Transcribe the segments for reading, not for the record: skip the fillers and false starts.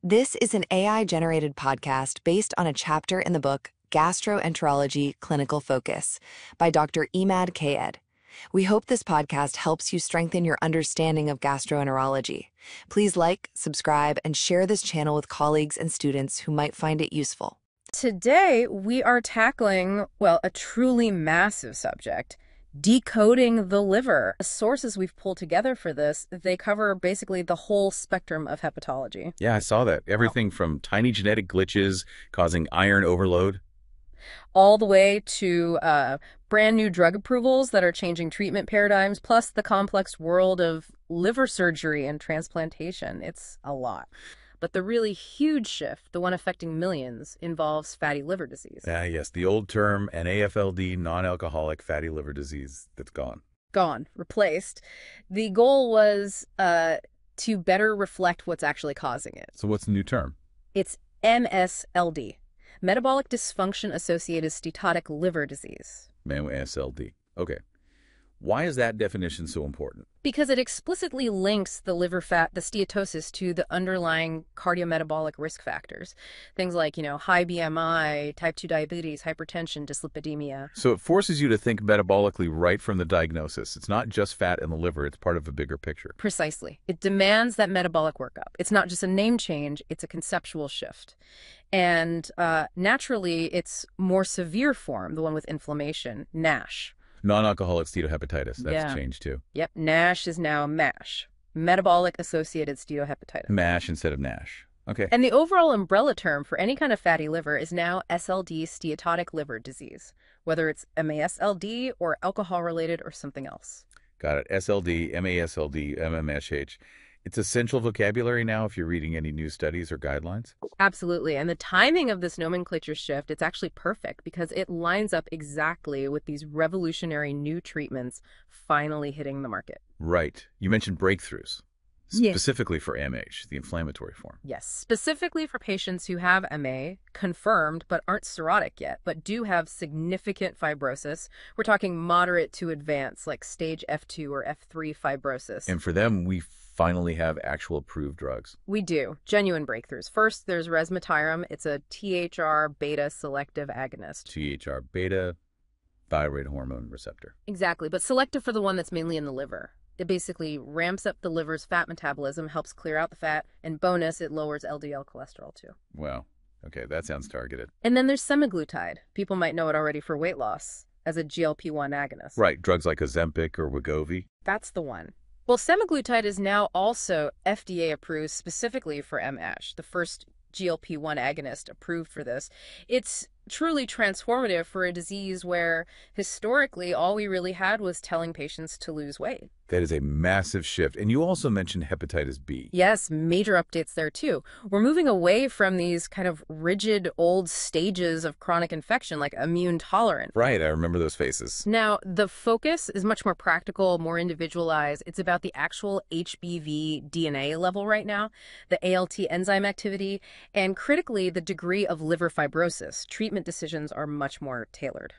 This is an AI-generated podcast based on a chapter in the book Gastroenterology Clinical Focus by Dr. Emad Qayed. We hope this podcast helps you strengthen your understanding of gastroenterology. Please like, subscribe, and share this channel with colleagues and students who might find it useful. Today, we are tackling, well, a truly massive subject, decoding the liver. The sources we've pulled together for this, they cover basically the whole spectrum of hepatology. Yeah, I saw that. Everything from tiny genetic glitches causing iron overload, All the way to brand new drug approvals that are changing treatment paradigms, plus the complex world of liver surgery and transplantation. It's a lot. But the really huge shift, the one affecting millions, involves fatty liver disease. yes, the old term NAFLD, non-alcoholic fatty liver disease, that's gone. Gone, replaced. The goal was to better reflect what's actually causing it. So what's the new term? It's MSLD, metabolic dysfunction-associated steatotic liver disease. MSLD. Okay. Why is that definition so important? Because it explicitly links the liver fat, the steatosis, to the underlying cardiometabolic risk factors. Things like, high BMI, type 2 diabetes, hypertension, dyslipidemia. So it forces you to think metabolically right from the diagnosis. It's not just fat in the liver, it's part of a bigger picture. Precisely. It demands that metabolic workup. It's not just a name change, it's a conceptual shift. And naturally, it's more severe form, the one with inflammation, NASH. Non-alcoholic steatohepatitis, that's changed too. Yep, NASH is now MASH, metabolic associated steatohepatitis. MASH instead of NASH. Okay. And the overall umbrella term for any kind of fatty liver is now SLD, steatotic liver disease, whether it's MASLD or alcohol-related or something else. Got it. SLD, MASLD, MMSH. It's essential vocabulary now if you're reading any new studies or guidelines? Absolutely. And the timing of this nomenclature shift, it's actually perfect because it lines up exactly with these revolutionary new treatments finally hitting the market. Right. You mentioned breakthroughs, specifically for MH, the inflammatory form. Yes, specifically for patients who have MA, confirmed, but aren't cirrhotic yet, but do have significant fibrosis. We're talking moderate to advanced, like stage F2 or F3 fibrosis. And for them, we finally have actual approved drugs. We do. Genuine breakthroughs. First, there's resmetirom. It's a THR beta selective agonist. THR beta, thyroid hormone receptor. Exactly, but selective for the one that's mainly in the liver. It basically ramps up the liver's fat metabolism, helps clear out the fat, and bonus, it lowers LDL cholesterol too. Wow. Okay, that sounds targeted. And then there's semaglutide. People might know it already for weight loss as a GLP-1 agonist. Right, drugs like Ozempic or Wegovy. That's the one. Well, semaglutide is now also FDA approved specifically for MASH, the first GLP-1 agonist approved for this. It's truly transformative for a disease where historically all we really had was telling patients to lose weight. That is a massive shift. And you also mentioned hepatitis B. Yes, major updates there too. We're moving away from these kind of rigid old stages of chronic infection like immune tolerant. Right, I remember those faces. Now, the focus is much more practical, more individualized. It's about the actual HBV DNA level right now, the ALT enzyme activity, and critically, the degree of liver fibrosis. Treatment decisions are much more tailored.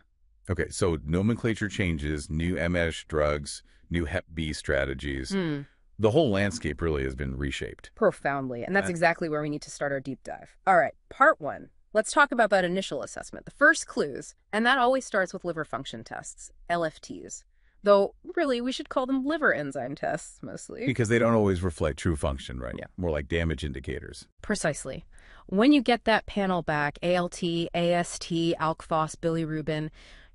Okay, so nomenclature changes, new MS drugs, new Hep B strategies. The whole landscape really has been reshaped. Profoundly, and that's exactly where we need to start our deep dive. All right, part one. Let's talk about that initial assessment, the first clues, and that always starts with liver function tests, LFTs. Though, really, we should call them liver enzyme tests, mostly. Because they don't always reflect true function, right? Yeah. More like damage indicators. Precisely. When you get that panel back, ALT, AST, alk-phos, bilirubin,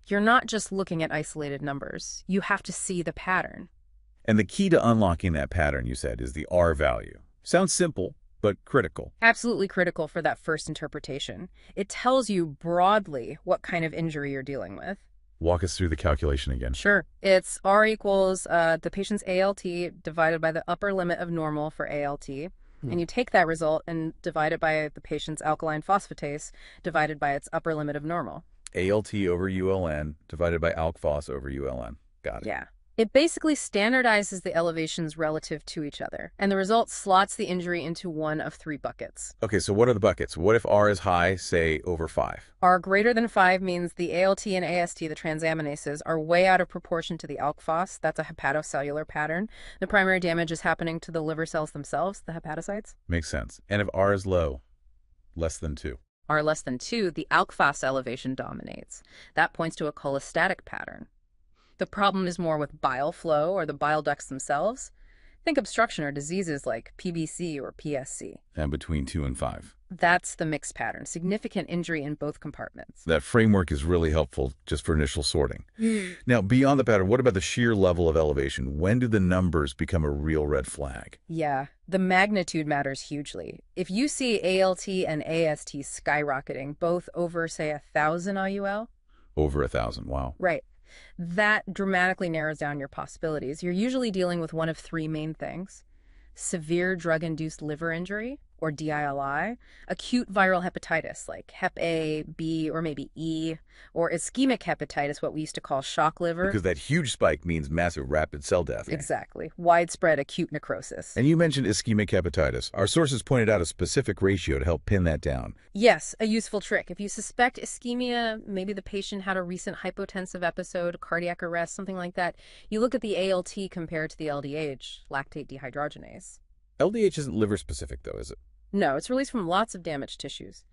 you're not just looking at isolated numbers. You have to see the pattern. And the key to unlocking that pattern, you said, is the R value. Sounds simple, but critical. Absolutely critical for that first interpretation. It tells you broadly what kind of injury you're dealing with. Walk us through the calculation again. Sure. It's R equals the patient's ALT divided by the upper limit of normal for ALT. And you take that result and divide it by the patient's alkaline phosphatase divided by its upper limit of normal. ALT over ULN divided by alk-phos over ULN. Got it. Yeah. It basically standardizes the elevations relative to each other, and the result slots the injury into one of 3 buckets. Okay, so what are the buckets? What if R is high, say over 5? R greater than 5 means the ALT and AST, the transaminases, are way out of proportion to the ALK phos. That's a hepatocellular pattern. The primary damage is happening to the liver cells themselves, the hepatocytes. Makes sense. And if R is low, less than 2? R less than 2, the ALK phos elevation dominates. That points to a cholestatic pattern. The problem is more with bile flow or the bile ducts themselves. Think obstruction or diseases like PBC or PSC. And between 2 and 5. That's the mixed pattern, significant injury in both compartments. That framework is really helpful just for initial sorting. Now, beyond the pattern, what about the sheer level of elevation? When do the numbers become a real red flag? Yeah, the magnitude matters hugely. If you see ALT and AST skyrocketing, both over, say, 1,000 IUL. Over 1,000, wow. Right. That dramatically narrows down your possibilities. You're usually dealing with one of 3 main things: severe drug-induced liver injury, or DILI, acute viral hepatitis like Hep A, B, or maybe E, or ischemic hepatitis, what we used to call shock liver. Because that huge spike means massive rapid cell death. Exactly. Widespread acute necrosis. And you mentioned ischemic hepatitis. Our sources pointed out a specific ratio to help pin that down. Yes, a useful trick. If you suspect ischemia, maybe the patient had a recent hypotensive episode, cardiac arrest, something like that, you look at the ALT compared to the LDH, lactate dehydrogenase. LDH isn't liver specific, though, is it? No, it's released from lots of damaged tissues.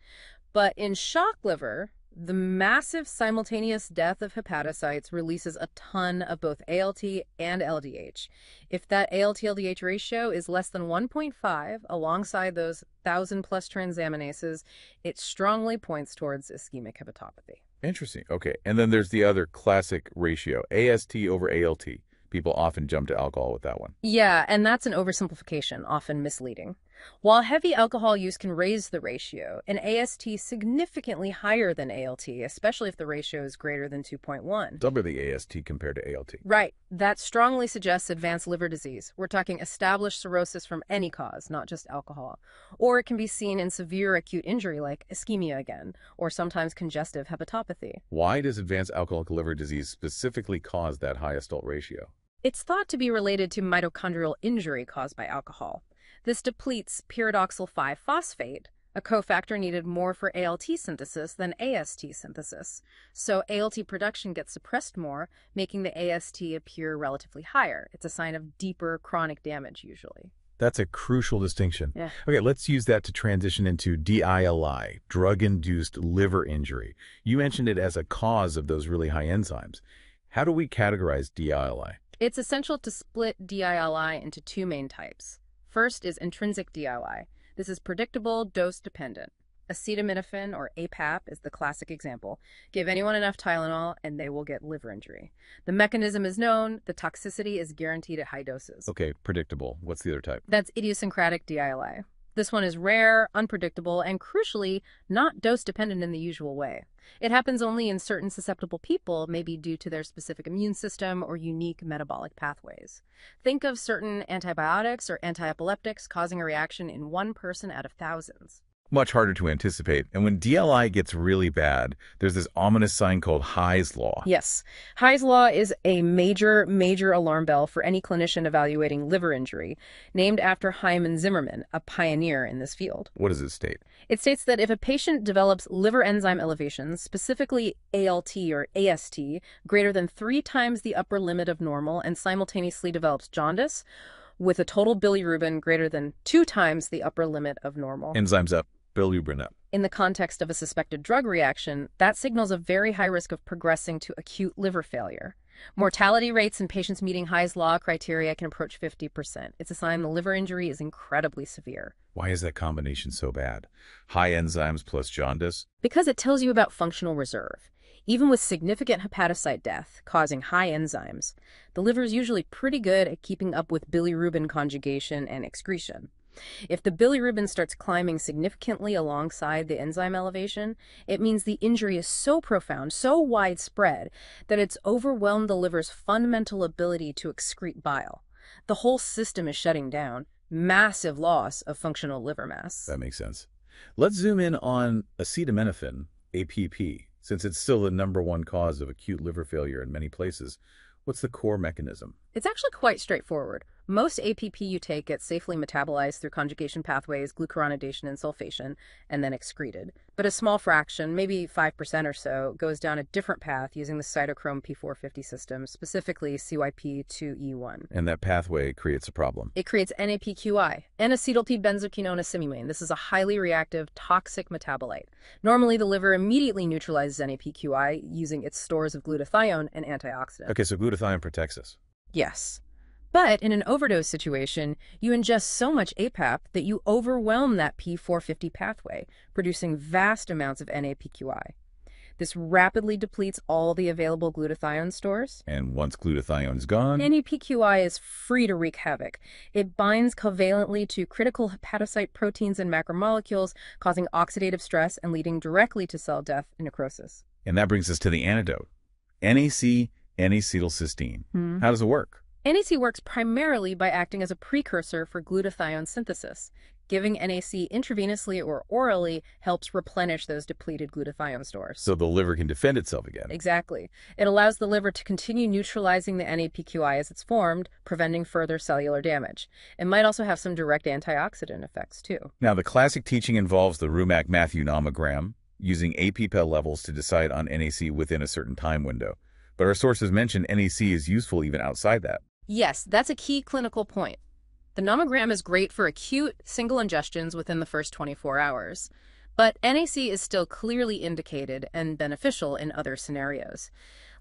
But in shock liver, the massive simultaneous death of hepatocytes releases a ton of both ALT and LDH. If that ALT-LDH ratio is less than 1.5, alongside those 1,000-plus transaminases, it strongly points towards ischemic hepatopathy. Interesting. Okay. And then there's the other classic ratio, AST over ALT. People often jump to alcohol with that one. Yeah, and that's an oversimplification, often misleading. While heavy alcohol use can raise the ratio, an AST significantly higher than ALT, especially if the ratio is greater than 2.1. Double the AST compared to ALT. Right. That strongly suggests advanced liver disease. We're talking established cirrhosis from any cause, not just alcohol. Or it can be seen in severe acute injury like ischemia again, or sometimes congestive hepatopathy. Why does advanced alcoholic liver disease specifically cause that high AST ratio? It's thought to be related to mitochondrial injury caused by alcohol. This depletes pyridoxal 5-phosphate, a cofactor needed more for ALT synthesis than AST synthesis. So ALT production gets suppressed more, making the AST appear relatively higher. It's a sign of deeper chronic damage usually. That's a crucial distinction. Yeah. Okay, let's use that to transition into DILI, drug-induced liver injury. You mentioned it as a cause of those really high enzymes. How do we categorize DILI? It's essential to split DILI into 2 main types. First is intrinsic DILI. This is predictable, dose-dependent. Acetaminophen, or APAP, is the classic example. Give anyone enough Tylenol, and they will get liver injury. The mechanism is known. The toxicity is guaranteed at high doses. Okay, predictable. What's the other type? That's idiosyncratic DILI. This one is rare, unpredictable, and crucially, not dose-dependent in the usual way. It happens only in certain susceptible people, maybe due to their specific immune system or unique metabolic pathways. Think of certain antibiotics or antiepileptics causing a reaction in 1 person out of thousands. Much harder to anticipate. And when DLI gets really bad, there's this ominous sign called Hy's Law. Yes. Hy's Law is a major alarm bell for any clinician evaluating liver injury, named after Hyman Zimmerman, a pioneer in this field. What does it state? It states that if a patient develops liver enzyme elevations, specifically ALT or AST, greater than 3 times the upper limit of normal and simultaneously develops jaundice, with a total bilirubin greater than 2 times the upper limit of normal. Enzymes up, bilirubin up. In the context of a suspected drug reaction, that signals a very high risk of progressing to acute liver failure. Mortality rates in patients meeting Hy's Law criteria can approach 50%. It's a sign the liver injury is incredibly severe. Why is that combination so bad? High enzymes plus jaundice? Because it tells you about functional reserve. Even with significant hepatocyte death causing high enzymes, the liver is usually pretty good at keeping up with bilirubin conjugation and excretion. If the bilirubin starts climbing significantly alongside the enzyme elevation, it means the injury is so profound, so widespread, that it's overwhelmed the liver's fundamental ability to excrete bile. The whole system is shutting down. Massive loss of functional liver mass. That makes sense. Let's zoom in on acetaminophen, APP. Since it's still the #1 cause of acute liver failure in many places, What's the core mechanism? It's actually quite straightforward. Most APP you take gets safely metabolized through conjugation pathways, glucuronidation and sulfation, and then excreted. But a small fraction, maybe 5% or so, goes down a different path using the cytochrome P450 system, specifically CYP2E1. And that pathway creates a problem. It creates NAPQI, N-acetylpbenzoquinone asimilamine. This is a highly reactive, toxic metabolite. Normally, the liver immediately neutralizes NAPQI using its stores of glutathione and antioxidants. Okay, so glutathione protects us. Yes. But in an overdose situation, you ingest so much APAP that you overwhelm that P450 pathway, producing vast amounts of NAPQI. This rapidly depletes all the available glutathione stores. And once glutathione's gone, NAPQI is free to wreak havoc. It binds covalently to critical hepatocyte proteins and macromolecules, causing oxidative stress and leading directly to cell death and necrosis. and that brings us to the antidote. NAC N-acetylcysteine. How does it work? NAC works primarily by acting as a precursor for glutathione synthesis. Giving NAC intravenously or orally helps replenish those depleted glutathione stores. So the liver can defend itself again. Exactly. It allows the liver to continue neutralizing the NAPQI as it's formed, preventing further cellular damage. It might also have some direct antioxidant effects, too. Now, the classic teaching involves the Rumack-Matthew nomogram, using APPEL levels to decide on NAC within a certain time window. But our sources mention NAC is useful even outside that. Yes, that's a key clinical point. The nomogram is great for acute, single ingestions within the first 24 hours. But NAC is still clearly indicated and beneficial in other scenarios,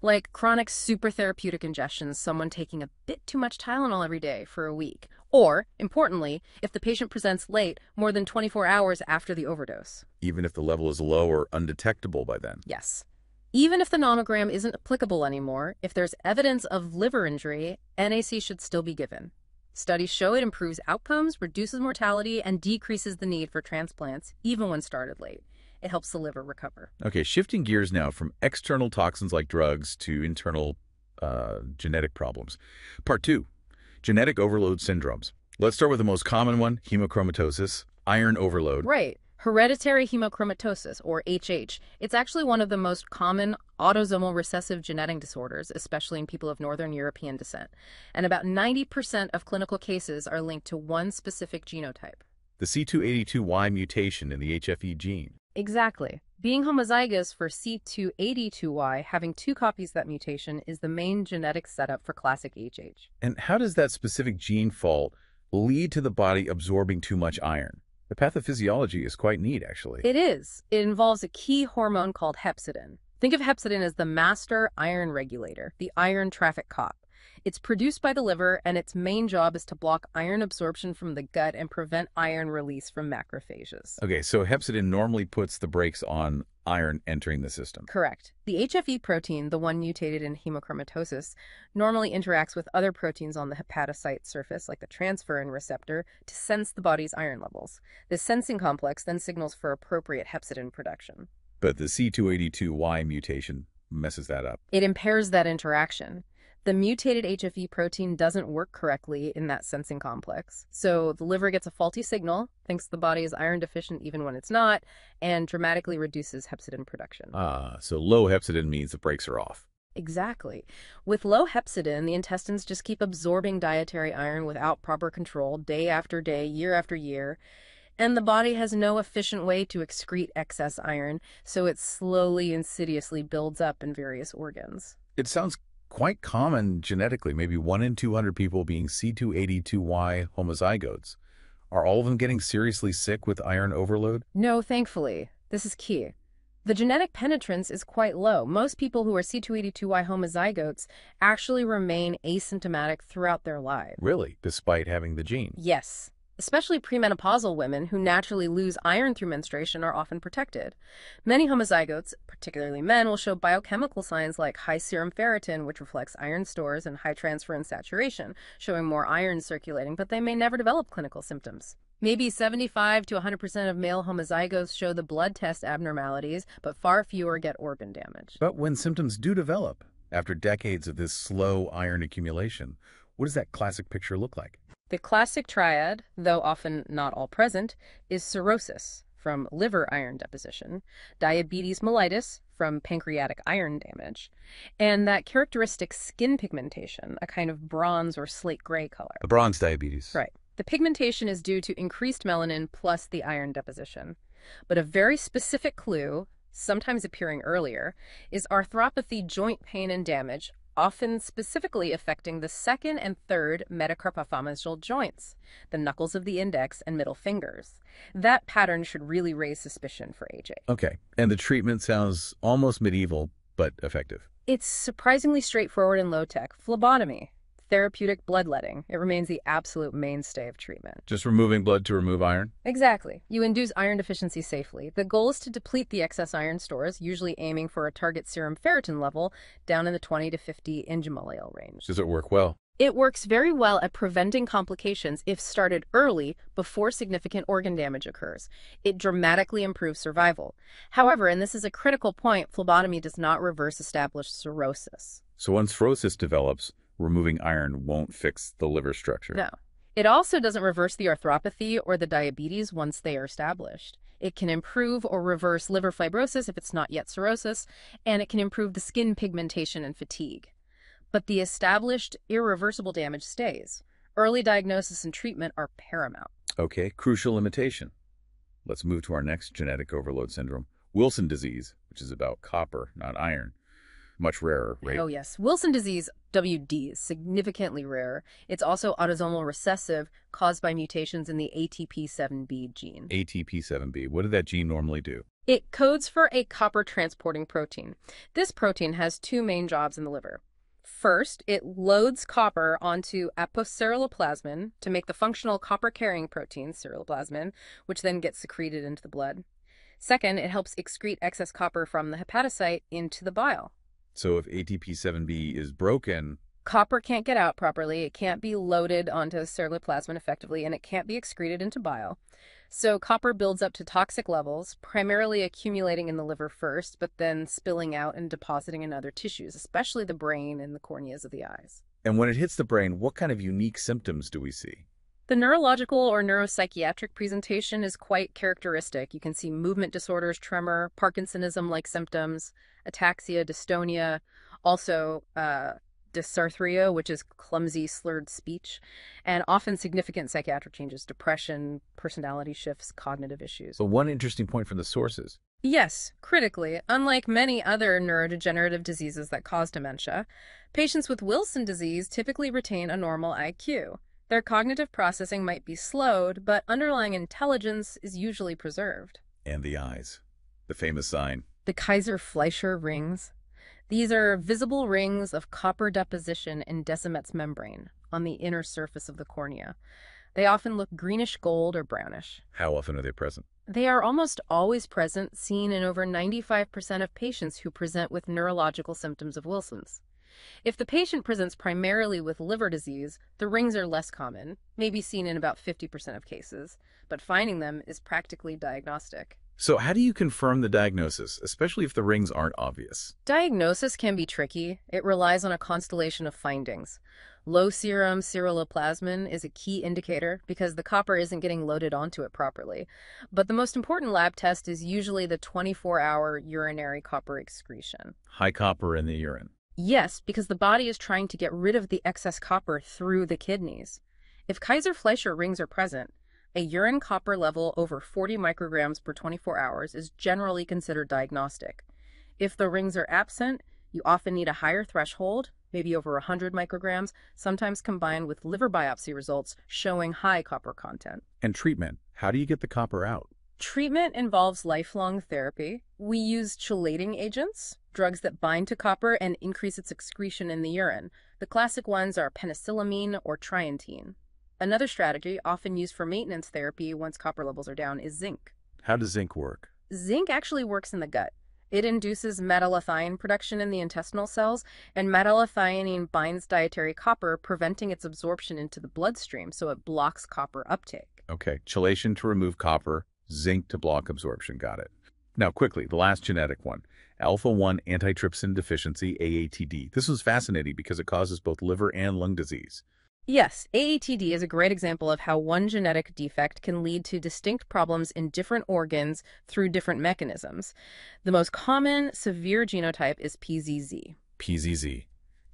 like chronic supertherapeutic ingestions, someone taking a bit too much Tylenol every day for a week. Or, importantly, if the patient presents late, more than 24 hours after the overdose. Even if the level is low or undetectable by then. Yes. Even if the nomogram isn't applicable anymore, if there's evidence of liver injury, NAC should still be given. Studies show it improves outcomes, reduces mortality, and decreases the need for transplants, even when started late. It helps the liver recover. Okay, shifting gears now from external toxins like drugs to internal genetic problems. Part 2, genetic overload syndromes. Let's start with the most common one, hemochromatosis, iron overload. Right. Hereditary hemochromatosis, or HH. It's actually one of the most common autosomal recessive genetic disorders, especially in people of Northern European descent. And about 90% of clinical cases are linked to one specific genotype. The C282Y mutation in the HFE gene. Exactly. Being homozygous for C282Y, having 2 copies of that mutation, is the main genetic setup for classic HH. And how does that specific gene fault lead to the body absorbing too much iron? The pathophysiology is quite neat, actually. It is. It involves a key hormone called hepcidin. Think of hepcidin as the master iron regulator, the iron traffic cop. It's produced by the liver, and its main job is to block iron absorption from the gut and prevent iron release from macrophages. Okay, so hepcidin normally puts the brakes on iron entering the system. Correct. The HFE protein, the one mutated in hemochromatosis, normally interacts with other proteins on the hepatocyte surface, like the transferrin receptor, to sense the body's iron levels. This sensing complex then signals for appropriate hepcidin production. But the C282Y mutation messes that up. It impairs that interaction. The mutated HFE protein doesn't work correctly in that sensing complex. So the liver gets a faulty signal, thinks the body is iron deficient even when it's not, and dramatically reduces hepcidin production. So low hepcidin means the brakes are off. Exactly. With low hepcidin, the intestines just keep absorbing dietary iron without proper control, day after day, year after year. And the body has no efficient way to excrete excess iron, so it slowly, insidiously builds up in various organs. It sounds quite common genetically, maybe 1 in 200 people being C282Y homozygotes. Are all of them getting seriously sick with iron overload? No, thankfully. This is key. The genetic penetrance is quite low. Most people who are C282Y homozygotes actually remain asymptomatic throughout their lives. Really? Despite having the gene? Yes. Especially premenopausal women who naturally lose iron through menstruation are often protected. Many homozygotes, particularly men, will show biochemical signs like high serum ferritin, which reflects iron stores, and high transferrin saturation, showing more iron circulating, but they may never develop clinical symptoms. Maybe 75 to 100% of male homozygotes show the blood test abnormalities, but far fewer get organ damage. But when symptoms do develop, after decades of this slow iron accumulation, what does that classic picture look like? The classic triad, though often not all present, is cirrhosis, from liver iron deposition, diabetes mellitus from pancreatic iron damage, and that characteristic skin pigmentation, a kind of bronze or slate gray color. The bronze diabetes. Right. The pigmentation is due to increased melanin plus the iron deposition. But a very specific clue, sometimes appearing earlier, is arthropathy, joint pain, and damage, often specifically affecting the second and third metacarpophalangeal joints, the knuckles of the index and middle fingers. That pattern should really raise suspicion for HA. Okay. And the treatment sounds almost medieval, but effective. It's surprisingly straightforward and low-tech. Phlebotomy, therapeutic bloodletting. It remains the absolute mainstay of treatment. Just removing blood to remove iron? Exactly. You induce iron deficiency safely. The goal is to deplete the excess iron stores, usually aiming for a target serum ferritin level down in the 20 to 50 intramolar range. Does it work well? It works very well at preventing complications if started early before significant organ damage occurs. It dramatically improves survival. However, and this is a critical point, phlebotomy does not reverse established cirrhosis. So once cirrhosis develops, removing iron won't fix the liver structure. No. It also doesn't reverse the arthropathy or the diabetes once they are established. It can improve or reverse liver fibrosis if it's not yet cirrhosis, and it can improve the skin pigmentation and fatigue. But the established irreversible damage stays. Early diagnosis and treatment are paramount. Okay, crucial limitation. Let's move to our next genetic overload syndrome, Wilson disease, which is about copper, not iron. Much rarer, right? Oh, yes. Wilson disease, WD, is significantly rarer. It's also autosomal recessive, caused by mutations in the ATP7B gene. ATP7B. What did that gene normally do? It codes for a copper-transporting protein. This protein has two main jobs in the liver. First, it loads copper onto apoceruloplasmin to make the functional copper-carrying protein, ceruloplasmin, which then gets secreted into the blood. Second, it helps excrete excess copper from the hepatocyte into the bile. So if ATP7B is broken, copper can't get out properly, it can't be loaded onto ceruloplasmin effectively, and it can't be excreted into bile. So copper builds up to toxic levels, primarily accumulating in the liver first, but then spilling out and depositing in other tissues, especially the brain and the corneas of the eyes. And when it hits the brain, what kind of unique symptoms do we see? The neurological or neuropsychiatric presentation is quite characteristic. You can see movement disorders, tremor, Parkinsonism-like symptoms, ataxia, dystonia, also dysarthria, which is clumsy, slurred speech, and often significant psychiatric changes, depression, personality shifts, cognitive issues. So one interesting point from the sources. Yes, critically, unlike many other neurodegenerative diseases that cause dementia, patients with Wilson disease typically retain a normal IQ. Their cognitive processing might be slowed, but underlying intelligence is usually preserved. And the eyes. The famous sign. The Kaiser-Fleischer rings. These are visible rings of copper deposition in Descemet's membrane on the inner surface of the cornea. They often look greenish gold or brownish. How often are they present? They are almost always present, seen in over 95% of patients who present with neurological symptoms of Wilson's. If the patient presents primarily with liver disease, the rings are less common, maybe seen in about 50% of cases, but finding them is practically diagnostic. So how do you confirm the diagnosis, especially if the rings aren't obvious? Diagnosis can be tricky. It relies on a constellation of findings. Low serum ceruloplasmin is a key indicator because the copper isn't getting loaded onto it properly. But the most important lab test is usually the 24-hour urinary copper excretion. High copper in the urine. Yes, because the body is trying to get rid of the excess copper through the kidneys. If Kaiser-Fleischer rings are present, a urine copper level over 40 micrograms per 24 hours is generally considered diagnostic. If the rings are absent, you often need a higher threshold, maybe over 100 micrograms, sometimes combined with liver biopsy results showing high copper content. And treatment. How do you get the copper out? Treatment involves lifelong therapy. We use chelating agents, drugs that bind to copper and increase its excretion in the urine. The classic ones are penicillamine or trientine. Another strategy, often used for maintenance therapy once copper levels are down, is zinc. How does zinc work? Zinc actually works in the gut. It induces metallothionein production in the intestinal cells, and metallothionein binds dietary copper, preventing its absorption into the bloodstream, so it blocks copper uptake. Okay, chelation to remove copper, zinc to block absorption. Got it. Now, quickly, the last genetic one, alpha-1 antitrypsin deficiency, AATD. This was fascinating because it causes both liver and lung disease. Yes, AATD is a great example of how one genetic defect can lead to distinct problems in different organs through different mechanisms. The most common severe genotype is PZZ. PZZ.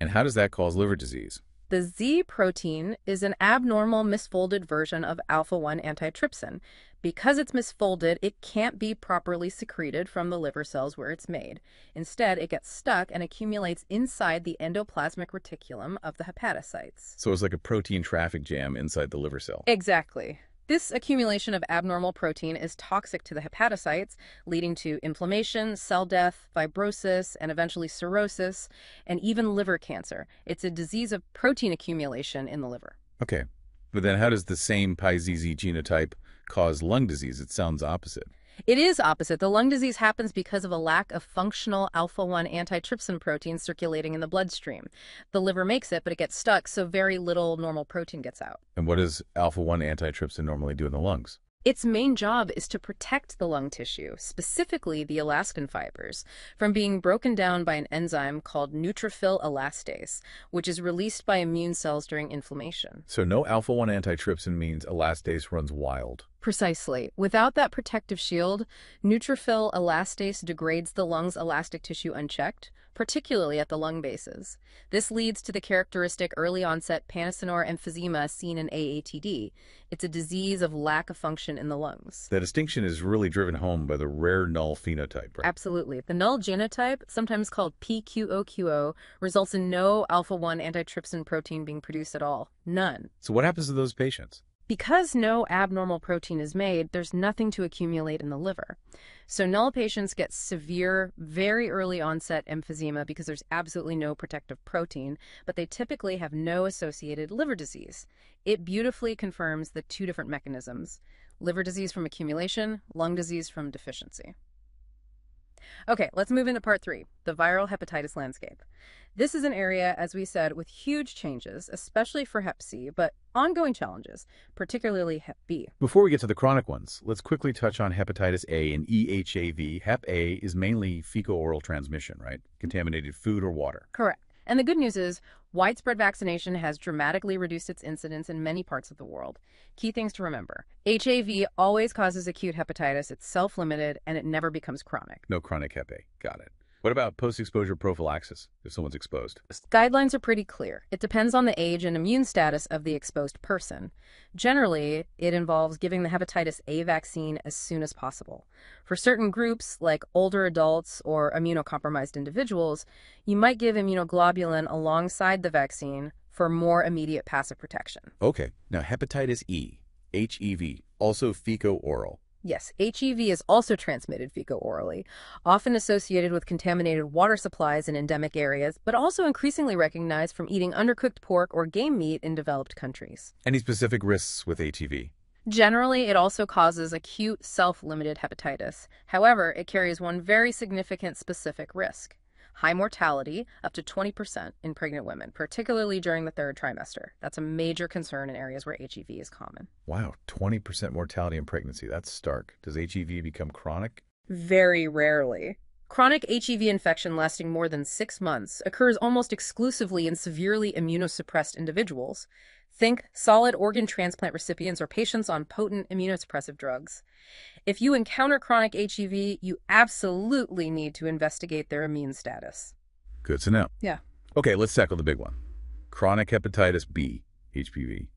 And how does that cause liver disease? The Z protein is an abnormal misfolded version of alpha-1 antitrypsin. Because it's misfolded, it can't be properly secreted from the liver cells where it's made. Instead, it gets stuck and accumulates inside the endoplasmic reticulum of the hepatocytes. So it's like a protein traffic jam inside the liver cell. Exactly. This accumulation of abnormal protein is toxic to the hepatocytes, leading to inflammation, cell death, fibrosis, and eventually cirrhosis, and even liver cancer. It's a disease of protein accumulation in the liver. Okay. But then how does the same PZZ genotype cause lung disease? It sounds opposite. It is opposite. The lung disease happens because of a lack of functional alpha-1 antitrypsin protein circulating in the bloodstream. The liver makes it, but it gets stuck, so very little normal protein gets out. And what does alpha-1 antitrypsin normally do in the lungs? Its main job is to protect the lung tissue, specifically the elastin fibers, from being broken down by an enzyme called neutrophil elastase, which is released by immune cells during inflammation. So no alpha-1 antitrypsin means elastase runs wild. Precisely. Without that protective shield, neutrophil elastase degrades the lung's elastic tissue unchecked, particularly at the lung bases. This leads to the characteristic early-onset panacinor emphysema seen in AATD. It's a disease of lack of function in the lungs. The distinction is really driven home by the rare null phenotype, right? Absolutely. The null genotype, sometimes called PQOQO, results in no alpha-1 antitrypsin protein being produced at all. None. So what happens to those patients? Because no abnormal protein is made, there's nothing to accumulate in the liver. So null patients get severe, very early onset emphysema because there's absolutely no protective protein, but they typically have no associated liver disease. It beautifully confirms the two different mechanisms: liver disease from accumulation, lung disease from deficiency. Okay, let's move into part 3, the viral hepatitis landscape. This is an area, as we said, with huge changes, especially for Hep C, but ongoing challenges, particularly Hep B. Before we get to the chronic ones, let's quickly touch on hepatitis A and EHAV. Hep A is mainly fecal-oral transmission, right? Contaminated food or water. Correct. And the good news is widespread vaccination has dramatically reduced its incidence in many parts of the world. Key things to remember: HAV always causes acute hepatitis, it's self-limited, and it never becomes chronic. No chronic Hep A. Got it. What about post-exposure prophylaxis if someone's exposed? Guidelines are pretty clear. It depends on the age and immune status of the exposed person. Generally, it involves giving the hepatitis A vaccine as soon as possible. For certain groups, like older adults or immunocompromised individuals, you might give immunoglobulin alongside the vaccine for more immediate passive protection. Okay. Now, hepatitis E, HEV, also fecal-oral. Yes, HEV is also transmitted fecal-orally, often associated with contaminated water supplies in endemic areas, but also increasingly recognized from eating undercooked pork or game meat in developed countries. Any specific risks with HEV? Generally, it also causes acute self-limited hepatitis. However, it carries one very significant specific risk: high mortality, up to 20% in pregnant women, particularly during the third trimester. That's a major concern in areas where HEV is common. Wow, 20% mortality in pregnancy. That's stark. Does HEV become chronic? Very rarely. Chronic HEV infection lasting more than 6 months occurs almost exclusively in severely immunosuppressed individuals. Think solid organ transplant recipients or patients on potent immunosuppressive drugs. If you encounter chronic HEV, you absolutely need to investigate their immune status. Good to know. Yeah. Okay, let's tackle the big one. Chronic hepatitis B, HBV.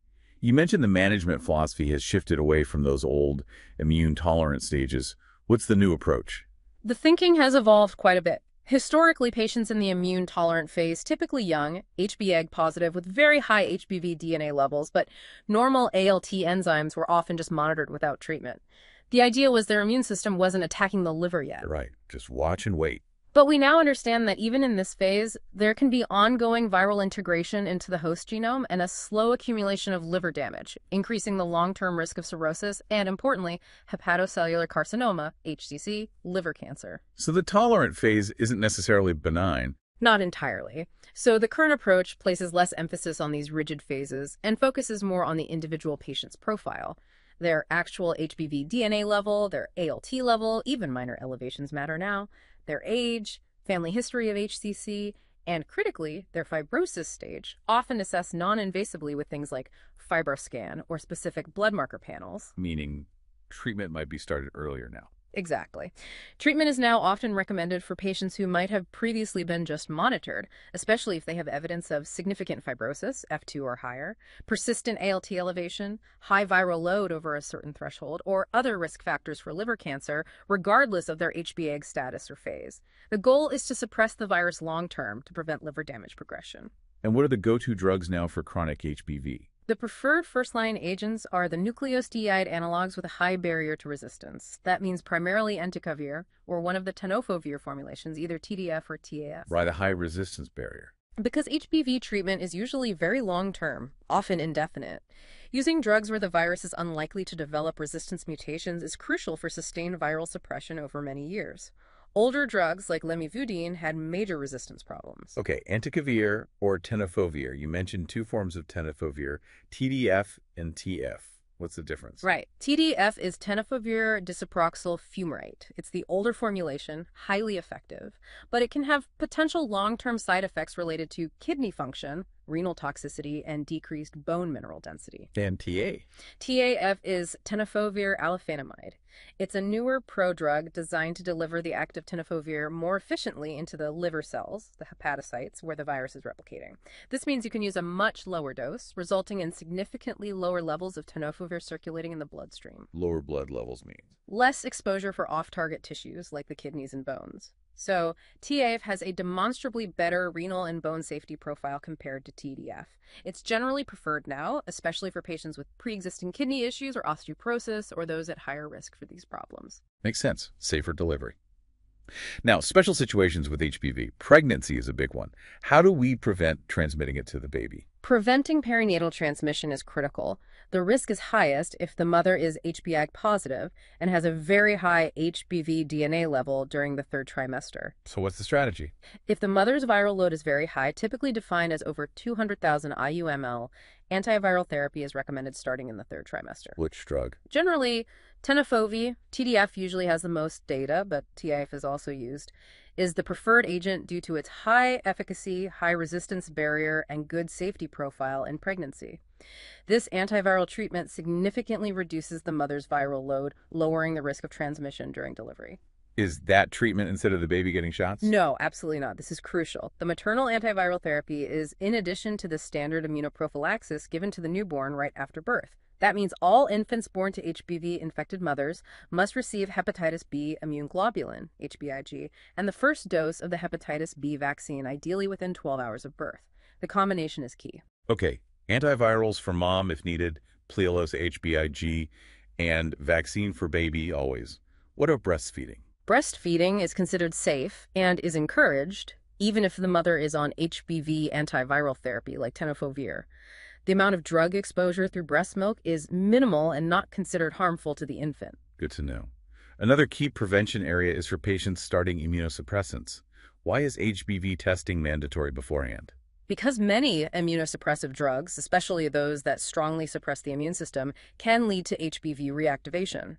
You mentioned the management philosophy has shifted away from those old immune tolerant stages. What's the new approach? The thinking has evolved quite a bit. Historically, patients in the immune-tolerant phase, typically young, HB-egg positive with very high HBV DNA levels, but normal ALT enzymes were often just monitored without treatment. The idea was their immune system wasn't attacking the liver yet. You're right. Just watch and wait. But we now understand that even in this phase, there can be ongoing viral integration into the host genome and a slow accumulation of liver damage, increasing the long-term risk of cirrhosis and, importantly, hepatocellular carcinoma, HCC, liver cancer. So the tolerant phase isn't necessarily benign. Not entirely. So the current approach places less emphasis on these rigid phases and focuses more on the individual patient's profile. Their actual HBV DNA level, their ALT level, even minor elevations matter now, their age, family history of HCC, and critically, their fibrosis stage, often assessed non-invasively with things like fibroscan or specific blood marker panels. Meaning treatment might be started earlier now. Exactly. Treatment is now often recommended for patients who might have previously been just monitored, especially if they have evidence of significant fibrosis, F2 or higher, persistent ALT elevation, high viral load over a certain threshold, or other risk factors for liver cancer, regardless of their HbA status or phase. The goal is to suppress the virus long-term to prevent liver damage progression. And what are the go-to drugs now for chronic HBV? The preferred first-line agents are the nucleoside analogs with a high barrier to resistance. That means primarily entecavir or one of the tenofovir formulations, either TDF or TAF. Why the high resistance barrier? Because HBV treatment is usually very long-term, often indefinite. Using drugs where the virus is unlikely to develop resistance mutations is crucial for sustained viral suppression over many years. Older drugs like lamivudine had major resistance problems. Okay, entecavir or tenofovir. You mentioned two forms of tenofovir, TDF and TF. What's the difference? Right. TDF is tenofovir disoproxil fumarate. It's the older formulation, highly effective, but it can have potential long-term side effects related to kidney function, renal toxicity, and decreased bone mineral density. And TA? TAF is tenofovir alafenamide. It's a newer prodrug designed to deliver the active tenofovir more efficiently into the liver cells, the hepatocytes, where the virus is replicating. This means you can use a much lower dose, resulting in significantly lower levels of tenofovir circulating in the bloodstream. Lower blood levels means? Less exposure for off-target tissues like the kidneys and bones. So, TAF has a demonstrably better renal and bone safety profile compared to TDF. It's generally preferred now, especially for patients with pre-existing kidney issues or osteoporosis or those at higher risk for these problems. Makes sense. Safer delivery. Now, special situations with HBV. Pregnancy is a big one. How do we prevent transmitting it to the baby? Preventing perinatal transmission is critical. The risk is highest if the mother is HbA positive and has a very high HBV DNA level during the third trimester. So what's the strategy? If the mother's viral load is very high, typically defined as over 200,000 IU/ml, antiviral therapy is recommended starting in the third trimester. Which drug? Generally, tenofovir, TDF usually has the most data, but TAF is also used, is the preferred agent due to its high efficacy, high resistance barrier, and good safety profile in pregnancy. This antiviral treatment significantly reduces the mother's viral load, lowering the risk of transmission during delivery. Is that treatment instead of the baby getting shots? No, absolutely not. This is crucial. The maternal antiviral therapy is in addition to the standard immunoprophylaxis given to the newborn right after birth. That means all infants born to HBV-infected mothers must receive hepatitis B immune globulin, HBIG, and the first dose of the hepatitis B vaccine, ideally within 12 hours of birth. The combination is key. Okay, antivirals for mom if needed, Plealos HBIG, and vaccine for baby always. What about breastfeeding? Breastfeeding is considered safe and is encouraged, even if the mother is on HBV antiviral therapy like tenofovir. The amount of drug exposure through breast milk is minimal and not considered harmful to the infant. Good to know. Another key prevention area is for patients starting immunosuppressants. Why is HBV testing mandatory beforehand? Because many immunosuppressive drugs, especially those that strongly suppress the immune system, can lead to HBV reactivation.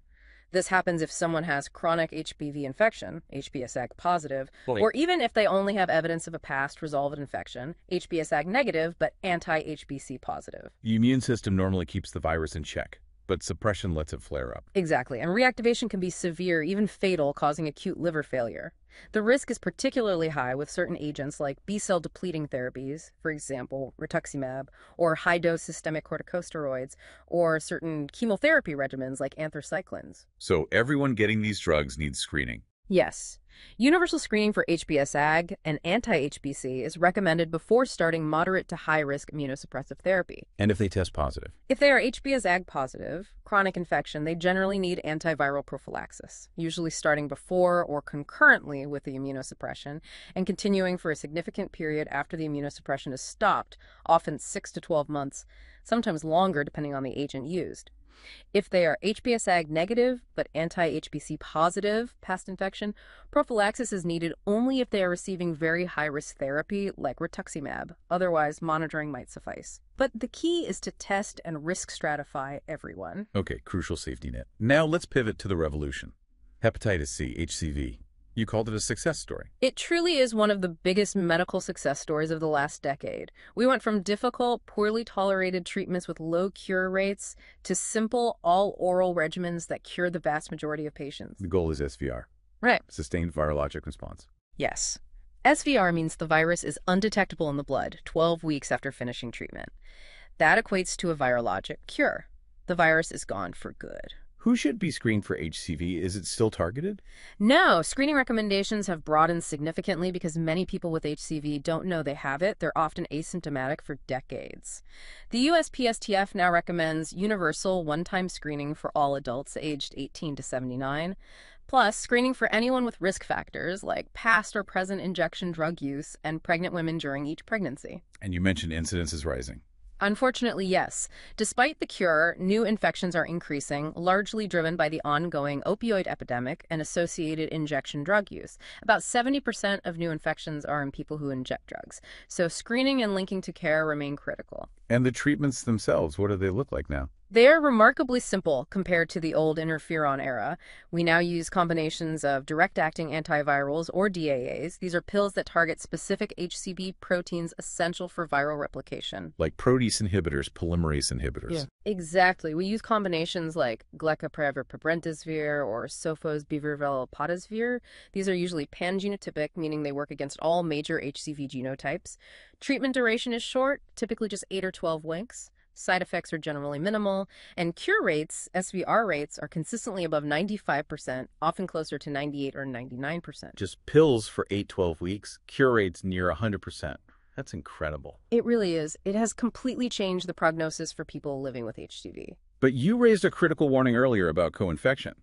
This happens if someone has chronic HBV infection, HBsAg positive, or even if they only have evidence of a past resolved infection, HBsAg negative, but anti-HBC positive. The immune system normally keeps the virus in check, but suppression lets it flare up. Exactly, and reactivation can be severe, even fatal, causing acute liver failure. The risk is particularly high with certain agents like B-cell depleting therapies, for example, rituximab, or high-dose systemic corticosteroids, or certain chemotherapy regimens like anthracyclines. So everyone getting these drugs needs screening. Yes. Universal screening for HBsAg and anti-HBC is recommended before starting moderate to high-risk immunosuppressive therapy. And if they test positive? If they are HBsAg positive, chronic infection, they generally need antiviral prophylaxis, usually starting before or concurrently with the immunosuppression and continuing for a significant period after the immunosuppression is stopped, often 6 to 12 months, sometimes longer depending on the agent used. If they are HBsAg negative but anti-HBC positive past infection, prophylaxis is needed only if they are receiving very high-risk therapy like rituximab. Otherwise, monitoring might suffice. But the key is to test and risk stratify everyone. Okay, crucial safety net. Now let's pivot to the revolution. Hepatitis C, HCV. You called it a success story. It truly is one of the biggest medical success stories of the last decade. We went from difficult, poorly tolerated treatments with low cure rates to simple, all-oral regimens that cure the vast majority of patients. The goal is SVR. Right. Sustained virologic response. Yes. SVR means the virus is undetectable in the blood 12 weeks after finishing treatment. That equates to a virologic cure. The virus is gone for good. Who should be screened for HCV? Is it still targeted? No, screening recommendations have broadened significantly because many people with HCV don't know they have it. They're often asymptomatic for decades. The USPSTF now recommends universal one-time screening for all adults aged 18 to 79, plus screening for anyone with risk factors like past or present injection drug use and pregnant women during each pregnancy. And you mentioned incidence is rising. Unfortunately, yes. Despite the cure, new infections are increasing, largely driven by the ongoing opioid epidemic and associated injection drug use. About 70% of new infections are in people who inject drugs. So screening and linking to care remain critical. And the treatments themselves, what do they look like now? They are remarkably simple compared to the old interferon era. We now use combinations of direct-acting antivirals, or DAAs. These are pills that target specific HCV proteins essential for viral replication. Like protease inhibitors, polymerase inhibitors. Yeah, exactly. We use combinations like glecaprevir-pabrentasvir or sofosbuvir-velpatasvir. These are usually pan-genotypic, meaning they work against all major HCV genotypes. Treatment duration is short, typically just 8 or 12 weeks. Side effects are generally minimal, and cure rates, SVR rates, are consistently above 95%, often closer to 98 or 99%. Just pills for 8-12 weeks, cure rates near 100%. That's incredible. It really is. It has completely changed the prognosis for people living with HCV. But you raised a critical warning earlier about co-infection.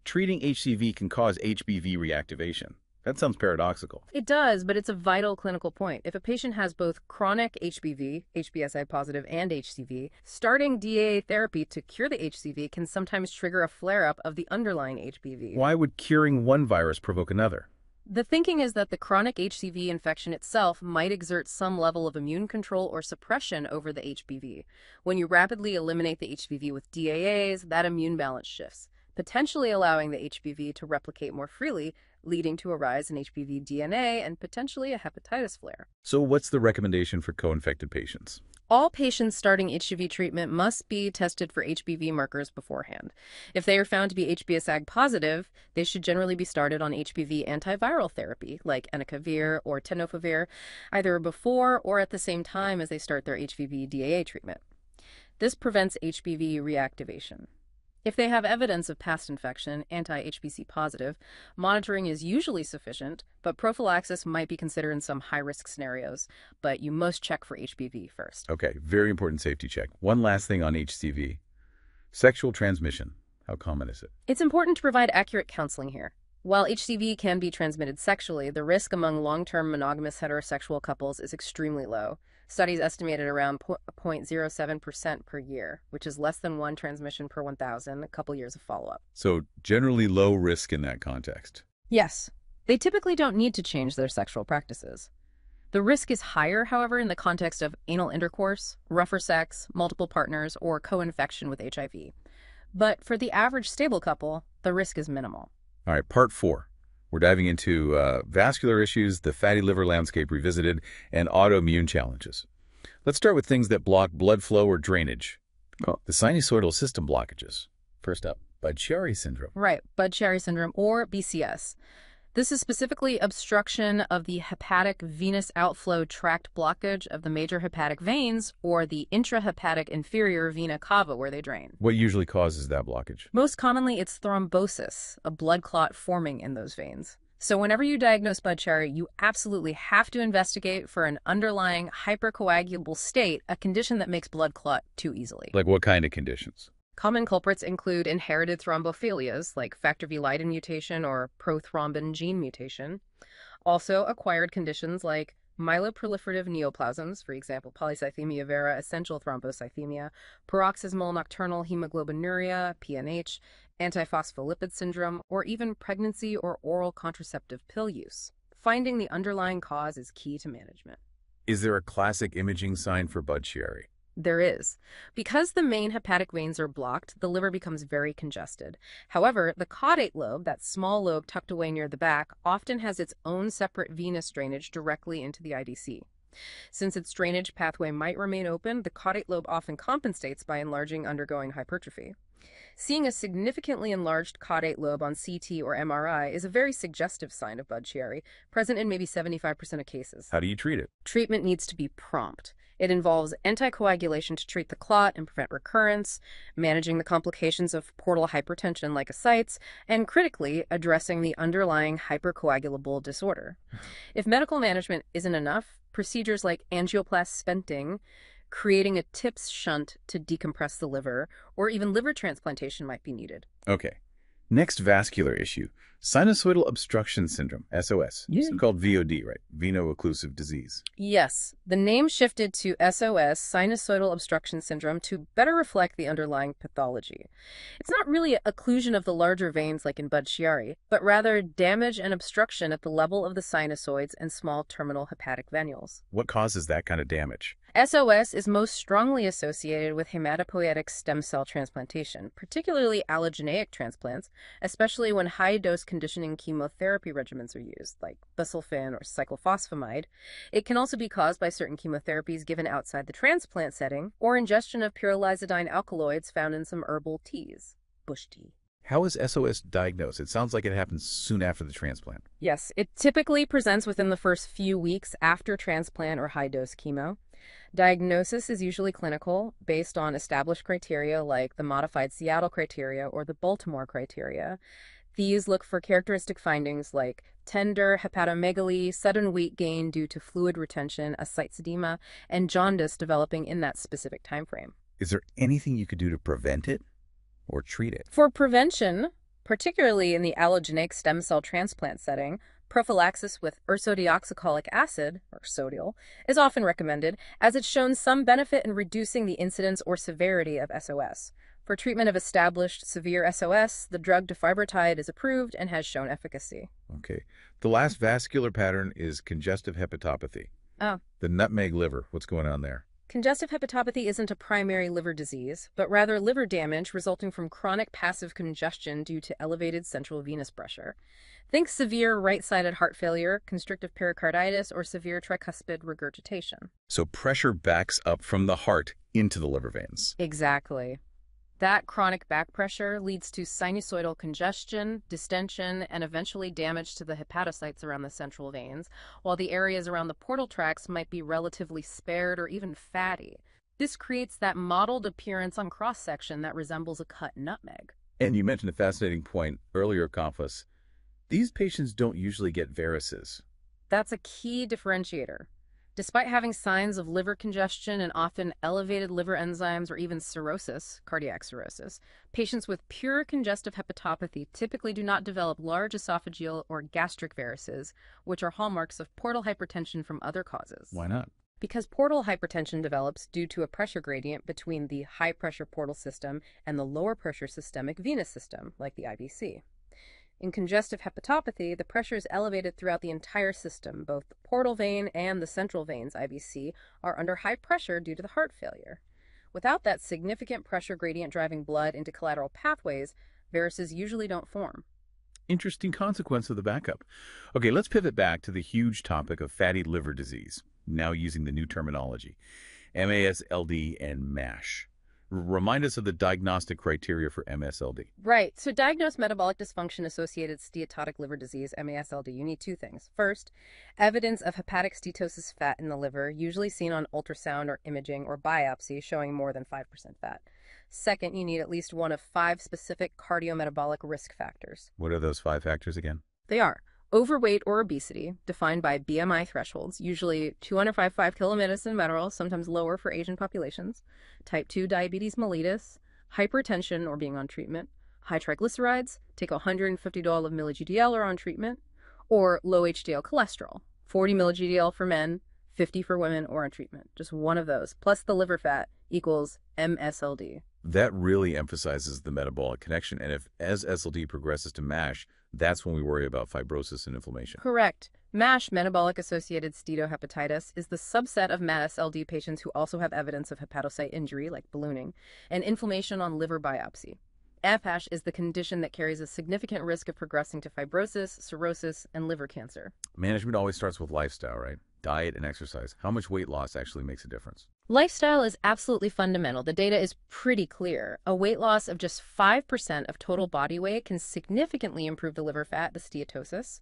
Treating HCV can cause HBV reactivation. That sounds paradoxical. It does, but it's a vital clinical point. If a patient has both chronic HBV, HBsAg positive, and HCV, starting DAA therapy to cure the HCV can sometimes trigger a flare-up of the underlying HBV. Why would curing one virus provoke another? The thinking is that the chronic HCV infection itself might exert some level of immune control or suppression over the HBV. When you rapidly eliminate the HBV with DAAs, that immune balance shifts, potentially allowing the HBV to replicate more freely, leading to a rise in HBV DNA and potentially a hepatitis flare. So what's the recommendation for co-infected patients? All patients starting HCV treatment must be tested for HBV markers beforehand. If they are found to be HBsAg positive, they should generally be started on HBV antiviral therapy, like entecavir or tenofovir, either before or at the same time as they start their HBV DAA treatment. This prevents HBV reactivation. If they have evidence of past infection, anti-HBC positive, monitoring is usually sufficient, but prophylaxis might be considered in some high-risk scenarios, but you must check for HBV first. Okay, very important safety check. One last thing on HCV. Sexual transmission. How common is it? It's important to provide accurate counseling here. While HCV can be transmitted sexually, the risk among long-term monogamous heterosexual couples is extremely low. Studies estimated around 0.07% per year, which is less than one transmission per 1,000, a couple years of follow-up. So generally low risk in that context. Yes. They typically don't need to change their sexual practices. The risk is higher, however, in the context of anal intercourse, rougher sex, multiple partners, or co-infection with HIV. But for the average stable couple, the risk is minimal. All right, part 4. We're diving into vascular issues, the fatty liver landscape revisited, and autoimmune challenges. Let's start with things that block blood flow or drainage. The sinusoidal system blockages. First up, Budd-Chiari syndrome. Right, Budd-Chiari syndrome, or BCS. This is specifically obstruction of the hepatic venous outflow tract blockage of the major hepatic veins, or the intrahepatic inferior vena cava where they drain. What usually causes that blockage? Most commonly, it's thrombosis, a blood clot forming in those veins. So whenever you diagnose Budd-Chiari, you absolutely have to investigate for an underlying hypercoagulable state, a condition that makes blood clot too easily. Like what kind of conditions? Common culprits include inherited thrombophilias, like factor V Leiden mutation or prothrombin gene mutation. Also, acquired conditions like myeloproliferative neoplasms, for example, polycythemia vera, essential thrombocythemia, paroxysmal nocturnal hemoglobinuria, PNH, antiphospholipid syndrome, or even pregnancy or oral contraceptive pill use. Finding the underlying cause is key to management. Is there a classic imaging sign for Budd-Chiari? There is. Because the main hepatic veins are blocked, the liver becomes very congested. However, the caudate lobe, that small lobe tucked away near the back, often has its own separate venous drainage directly into the IDC. Since its drainage pathway might remain open, the caudate lobe often compensates by enlarging, undergoing hypertrophy. Seeing a significantly enlarged caudate lobe on CT or MRI is a very suggestive sign of Budd-Chiari, present in maybe 75% of cases. How do you treat it? Treatment needs to be prompt. It involves anticoagulation to treat the clot and prevent recurrence, managing the complications of portal hypertension like ascites, and critically, addressing the underlying hypercoagulable disorder. If medical management isn't enough, procedures like angioplasty stenting, creating a TIPS shunt to decompress the liver, or even liver transplantation might be needed. Okay. Next vascular issue, sinusoidal obstruction syndrome, SOS. It's called VOD, right? Veno-occlusive disease. Yes, the name shifted to SOS, sinusoidal obstruction syndrome, to better reflect the underlying pathology. It's not really an occlusion of the larger veins like in Budd-Chiari, but rather damage and obstruction at the level of the sinusoids and small terminal hepatic venules. What causes that kind of damage? SOS is most strongly associated with hematopoietic stem cell transplantation, particularly allogeneic transplants, especially when high-dose conditioning chemotherapy regimens are used, like busulfan or cyclophosphamide. It can also be caused by certain chemotherapies given outside the transplant setting, or ingestion of pyrrolizidine alkaloids found in some herbal teas, bush tea. How is SOS diagnosed? It sounds like it happens soon after the transplant. Yes, it typically presents within the first few weeks after transplant or high-dose chemo. Diagnosis is usually clinical, based on established criteria like the modified Seattle criteria or the Baltimore criteria. These look for characteristic findings like tender hepatomegaly, sudden weight gain due to fluid retention, ascites edema, and jaundice developing in that specific time frame. Is there anything you could do to prevent it or treat it? For prevention, particularly in the allogeneic stem cell transplant setting, prophylaxis with ursodeoxycholic acid, or sodiol, is often recommended, as it's shown some benefit in reducing the incidence or severity of SOS. For treatment of established severe SOS, the drug defibrotide is approved and has shown efficacy. Okay. The last vascular pattern is congestive hepatopathy. Oh. The nutmeg liver. What's going on there? Congestive hepatopathy isn't a primary liver disease, but rather liver damage resulting from chronic passive congestion due to elevated central venous pressure. Think severe right-sided heart failure, constrictive pericarditis, or severe tricuspid regurgitation. So pressure backs up from the heart into the liver veins. Exactly. That chronic back pressure leads to sinusoidal congestion, distension, and eventually damage to the hepatocytes around the central veins, while the areas around the portal tracts might be relatively spared or even fatty. This creates that mottled appearance on cross-section that resembles a cut nutmeg. And you mentioned a fascinating point earlier, Confus. These patients don't usually get varices. That's a key differentiator. Despite having signs of liver congestion and often elevated liver enzymes or even cirrhosis, cardiac cirrhosis, patients with pure congestive hepatopathy typically do not develop large esophageal or gastric varices, which are hallmarks of portal hypertension from other causes. Why not? Because portal hypertension develops due to a pressure gradient between the high-pressure portal system and the lower-pressure systemic venous system, like the IVC. In congestive hepatopathy, the pressure is elevated throughout the entire system. Both the portal vein and the central veins, IVC, are under high pressure due to the heart failure. Without that significant pressure gradient driving blood into collateral pathways, varices usually don't form. Interesting consequence of the backup. Okay, let's pivot back to the huge topic of fatty liver disease, now using the new terminology, MASLD and MASH. Remind us of the diagnostic criteria for MSLD. Right. So diagnose metabolic dysfunction-associated steatotic liver disease, MASLD. You need two things. First, evidence of hepatic steatosis fat in the liver, usually seen on ultrasound or imaging or biopsy showing more than 5% fat. Second, you need at least one of 5 specific cardiometabolic risk factors. What are those 5 factors again? They are overweight or obesity, defined by BMI thresholds, usually 205 kilometers in general, sometimes lower for Asian populations, type 2 diabetes mellitus, hypertension or being on treatment, high triglycerides, take 150 mg/dL or on treatment, or low HDL cholesterol, 40 mg/dL for men, 50 for women or on treatment. Just one of those, plus the liver fat, equals MSLD. That really emphasizes the metabolic connection, and if as SLD progresses to MASH, That's when we worry about fibrosis and inflammation. Correct. MASH, metabolic-associated steatohepatitis, is the subset of MASLD patients who also have evidence of hepatocyte injury, like ballooning, and inflammation on liver biopsy. FASH is the condition that carries a significant risk of progressing to fibrosis, cirrhosis, and liver cancer. Management always starts with lifestyle, right? Diet and exercise. How much weight loss actually makes a difference? Lifestyle is absolutely fundamental. The data is pretty clear. A weight loss of just 5% of total body weight can significantly improve the liver fat, the steatosis.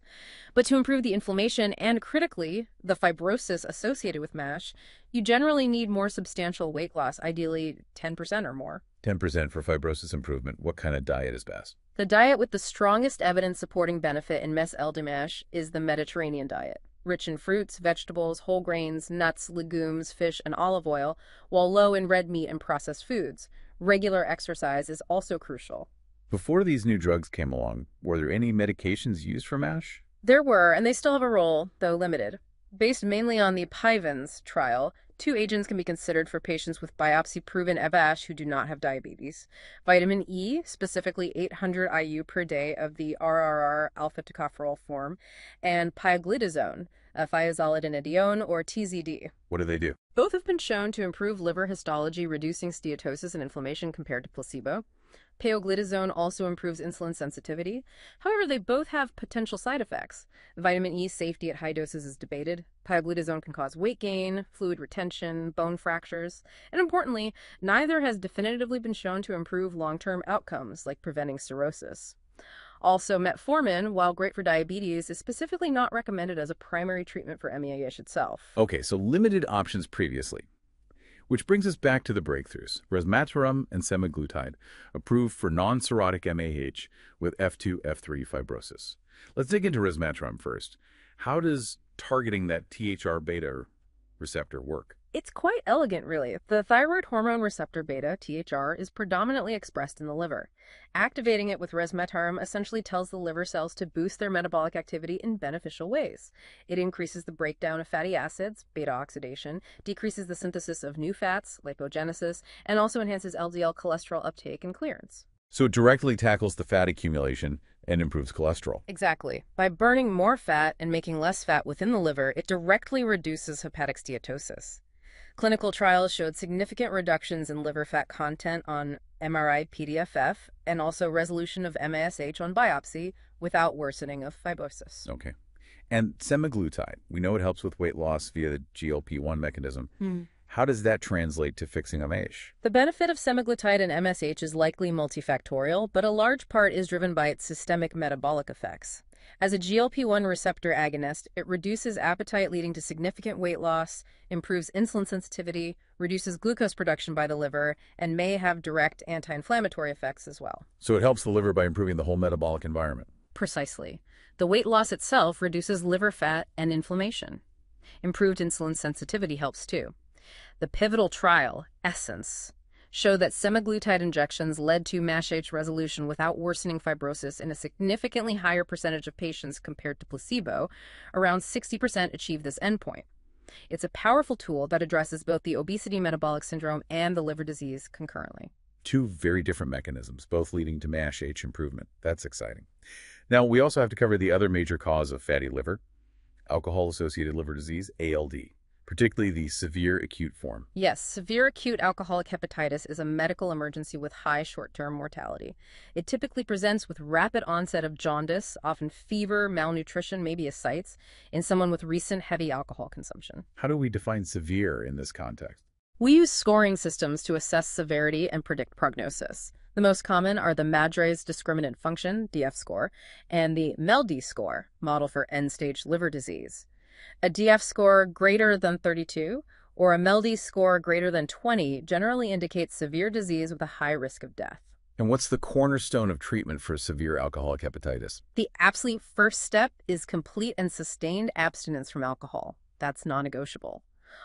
But to improve the inflammation and, critically, the fibrosis associated with MASH, you generally need more substantial weight loss, ideally 10% or more. 10% for fibrosis improvement. What kind of diet is best? The diet with the strongest evidence supporting benefit in MASH is the Mediterranean diet, rich in fruits, vegetables, whole grains, nuts, legumes, fish, and olive oil, while low in red meat and processed foods. Regular exercise is also crucial. Before these new drugs came along, were there any medications used for MASH? There were, and they still have a role, though limited. Based mainly on the PIVANS trial, 2 agents can be considered for patients with biopsy-proven FASH who do not have diabetes. Vitamin E, specifically 800 IU per day of the RRR alpha-tocopherol form, and pioglitazone, thiazolidinedione, or TZD. What do they do? Both have been shown to improve liver histology, reducing steatosis and inflammation compared to placebo. Pioglitazone also improves insulin sensitivity. However, they both have potential side effects. Vitamin E safety at high doses is debated. Pioglitazone can cause weight gain, fluid retention, bone fractures. And importantly, neither has definitively been shown to improve long-term outcomes, like preventing cirrhosis. Also, metformin, while great for diabetes, is specifically not recommended as a primary treatment for MASH itself. Okay, so limited options previously. Which brings us back to the breakthroughs. Resmetirom and semaglutide, approved for non-cirrhotic MAH with F2, F3 fibrosis. Let's dig into resmetirom first. How does targeting that THR-beta receptor work? It's quite elegant, really. The thyroid hormone receptor beta, THR, is predominantly expressed in the liver. Activating it with resmetirom essentially tells the liver cells to boost their metabolic activity in beneficial ways. It increases the breakdown of fatty acids, beta oxidation, decreases the synthesis of new fats, lipogenesis, and also enhances LDL cholesterol uptake and clearance. So it directly tackles the fat accumulation and improves cholesterol. Exactly. By burning more fat and making less fat within the liver, it directly reduces hepatic steatosis. Clinical trials showed significant reductions in liver fat content on MRI-PDFF and also resolution of MASH on biopsy without worsening of fibrosis. Okay. And semaglutide, we know it helps with weight loss via the GLP-1 mechanism. How does that translate to fixing MASH? The benefit of semaglutide in MSH is likely multifactorial, but a large part is driven by its systemic metabolic effects. As a GLP-1 receptor agonist, it reduces appetite, leading to significant weight loss, improves insulin sensitivity, reduces glucose production by the liver, and may have direct anti-inflammatory effects as well. So it helps the liver by improving the whole metabolic environment. Precisely. The weight loss itself reduces liver fat and inflammation. Improved insulin sensitivity helps too. The pivotal trial, ESSENCE, showed that semaglutide injections led to MASH resolution without worsening fibrosis in a significantly higher percentage of patients compared to placebo. Around 60% achieved this endpoint. It's a powerful tool that addresses both the obesity metabolic syndrome and the liver disease concurrently. 2 very different mechanisms, both leading to MASH improvement. That's exciting. Now, we also have to cover the other major cause of fatty liver, alcohol-associated liver disease, ALD. Particularly the severe acute form. Yes, severe acute alcoholic hepatitis is a medical emergency with high short-term mortality. It typically presents with rapid onset of jaundice, often fever, malnutrition, maybe ascites, in someone with recent heavy alcohol consumption. How do we define severe in this context? We use scoring systems to assess severity and predict prognosis. The most common are the Madres Discriminant Function, DF score, and the MELD score, model for end-stage liver disease. A DF score greater than 32 or a MELD score greater than 20 generally indicates severe disease with a high risk of death. And what's the cornerstone of treatment for severe alcoholic hepatitis? The absolute first step is complete and sustained abstinence from alcohol. That's non-negotiable.